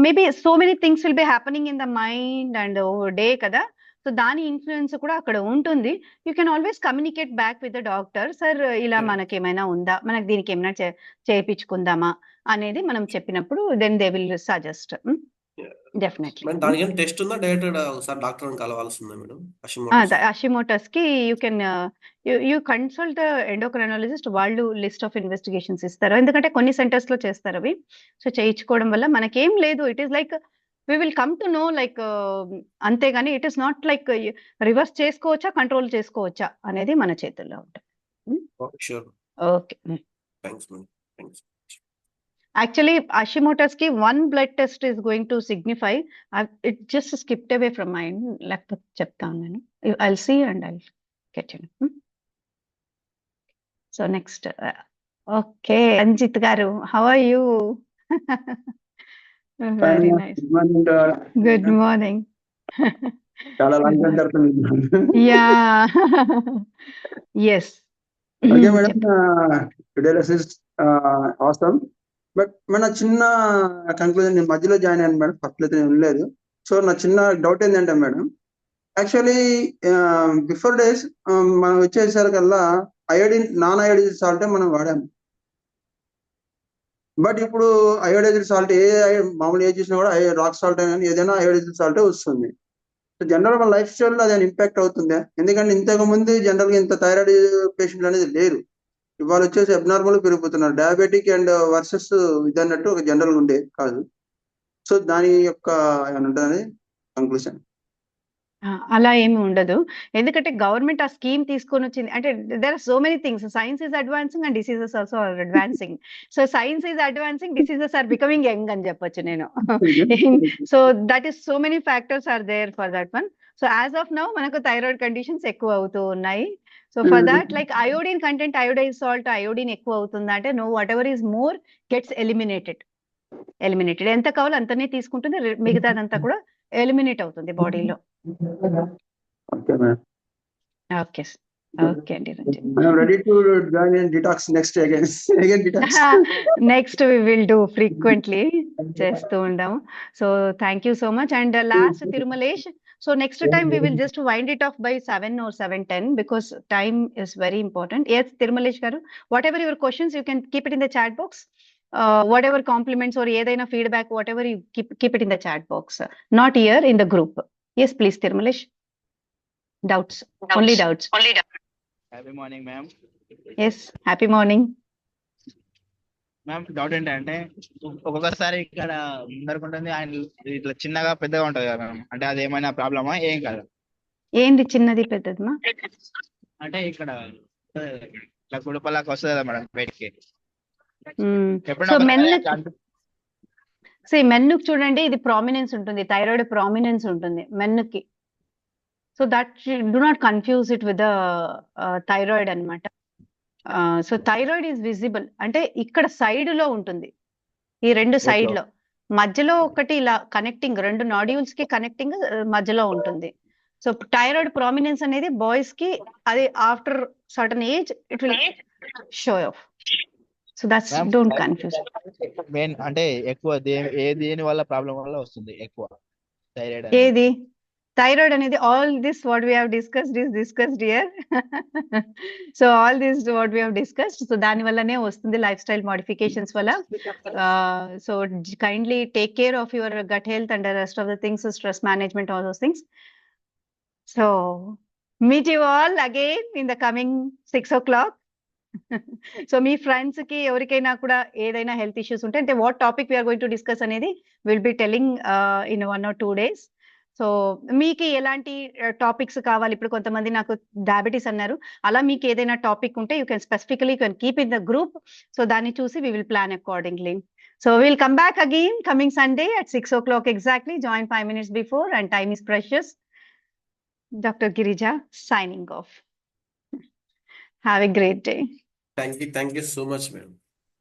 maybe so many things will be happening in the mind and day కదా. సో దాని ఇన్ఫ్లుయెన్స్ కూడా అక్కడ ఉంటుంది. You can always communicate back with the doctor, sir ఇలా మనకేమైనా ఉందా, మనకు దీనికి ఏమైనా చేయించుకుందామా అనేది మనం చెప్పినప్పుడు then they will suggest. Definitely దానికి ఏం టెస్ట్ ఉందా, డైరెక్ట్ ఒకసారి డాక్టర్ కలవాల్సిందా మేడం? హషిమోటోస్ కి you can you consult endocrinologist, వాళ్ళు లిస్ట్ ఆఫ్ ఇన్వెస్టిగేషన్స్ ఇస్తారు. ఎందుకంటే కొన్ని సెంటర్స్ లో చేస్తారు అవి. సో చేయించుకోవడం వల్ల మనకేం లేదు, it is like we will come to know like అంతేగాని it is not like reverse చేసుకోవచ్చా కంట్రోల్ చేసుకోవచ్చా అనేది మన చేతుల్లో ఉంటుంది. Okay Actually, Hashimoto's ki one blood test is going to signify. It just skipped away from mine. Lekapothe cheptanu nenu. I'll see and I'll get you. So next, okay, Anjit garu, how are you? Very nice. Good morning. Yeah. Yes. Okay, madam. Today's is awesome. But మన చిన్న conclusion, నేను మధ్యలో join అయ్యాను madam, first అయితే నేను లేదు. So నా చిన్న డౌట్ ఏంటంటే మేడం, యాక్చువల్లీ బిఫోర్ డేస్ మనం వచ్చేసరికల్లా నాన్ అయోడైజ్డ్ సాల్ట్ మనం వాడాము. బట్ ఇప్పుడు అయోడైజ్డ్ సాల్ట్ మామూలు ఏ చూసినా కూడా రాక్ సాల్ట్ అని ఏదైనా అయోడైజ్డ్ సాల్ట్ వస్తుంది. సో జనరల్ మన లైఫ్ స్టైల్లో అది ఇంపాక్ట్ అవుతుందా? ఎందుకంటే ఇంతకు ముందు జనరల్గా ఇంత థైరాయిడ్ పేషెంట్లు అనేది లేరు, ఇవాళ వచ్చేసి అబ్నార్మల్ పెరిగిపోతున్నారు. డయాబెటిక్ అండ్ వర్సెస్ ఇది అన్నట్టు ఒక జనరల్ ఉండే కాదు. సో దాని యొక్క ఏమంటారు కంక్లూషన్? అలా ఏమి ఉండదు, ఎందుకంటే గవర్నమెంట్ ఆ స్కీమ్ తీసుకొని వచ్చింది. అంటే there are so many things, science is advancing and diseases also are advancing. So science is advancing, diseases are becoming young అని చెప్పొచ్చు నేను. So that is so many factors are there for that one. So as of now మనకు thyroid conditions ఎక్కువ అవుతూ ఉన్నాయి. So So for that, like iodine content, iodized salt, iodine ఎక్కువ అవుతుందా అంటే no, whatever is more gets eliminated. ఎంత కావాలో అంతనే తీసుకుంటుంది, మిగతాదంతా కూడా ఎలిమినేట్ అవుతుంది బాడీలో. Okay ma'am. ఓకే ఓకే అండి Ranjith. I'm ready to join in detox next again detox. Next we will do frequently చేస్తూ ఉంటాము. So thank you so much. And last Tirumalesh, so next time we will just wind it off by 7 or 7:10 because time is very important. Yes, Tirumalesh garu, whatever your questions you can keep it in the chat box. Whatever compliments or edaina feedback, whatever you keep it in the chat box, not here in the group. Yes, please Tirumalesh. Doubts. Only doubts. Happy morning ma'am. Yes, happy morning. Ma'am doubt ఏంటంటే ఒక్కొక్కసారి ఇక్కడ ముందరకుంటుంది ఆయన ఇట్లా చిన్నగా పెద్దగా ఉంటది కదా ma'am, అంటే అది ఏమైనా ప్రాబ్లమా ఏం కాదు? ఏంది చిన్నది పెద్దదిమా? అంటే ఇక్కడ ఇట్లా కుడుపలాగా వస్తుంది కదా మేడం బయటికి. సో మెన్నుకి చూడండి, ఇది ప్రామినెన్స్ ఉంటుంది, థైరాయిడ్ ప్రామినెన్స్ ఉంటుంది మెన్నుకి. So that do not confuse it with thyroid అన్నమాట. సో థైరాయిడ్ ఈజ్ విజిబుల్ అంటే ఇక్కడ సైడ్ లో ఉంటుంది, ఈ రెండు సైడ్ లో మధ్యలో ఒకటి ఇలా కనెక్టింగ్, రెండు నాడ్యూల్స్ కి కనెక్టింగ్ మధ్యలో ఉంటుంది. సో థైరాయిడ్ ప్రామినెన్స్ అనేది బాయ్స్ కి అది after certain age it will show off. So that's don't confuse. Main అంటే ఎక్కువ దేని వల్ల ప్రాబ్లం వల్ల వస్తుంది ఎక్కువ థైరాయిడ్? ఏది థైరాయిడ్ అనేది all this what we have discussed is discussed here. So all this what we have discussed, so దాని వల్లనే వస్తుంది లైఫ్ స్టైల్ మోడిఫికేషన్స్ వల్ల. So kindly take care of your gut health and rest of the things, stress management, all those things. So meet you all again in the coming 6 o'clock. So మీ friends కి ఎవరికైనా కూడా ఏదైనా health issues ఉంటే, అంటే what topic we are going to discuss అనేది will be telling in 1 or 2 days. So మీకు ఎలాంటి టాపిక్స్ కావాలి, ఇప్పుడు కొంతమంది నాకు డయాబెటీస్ అన్నారు, అలా మీకు ఏదైనా టాపిక్ ఉంటే you can specifically you can keep in the group. So దాన్ని చూసి we will plan accordingly. So will come back again coming Sunday at 6 o'clock exactly. Join 5 minutes before and time is precious. Dr. Girija signing off. Have a great day. Thank you so much, ma'am.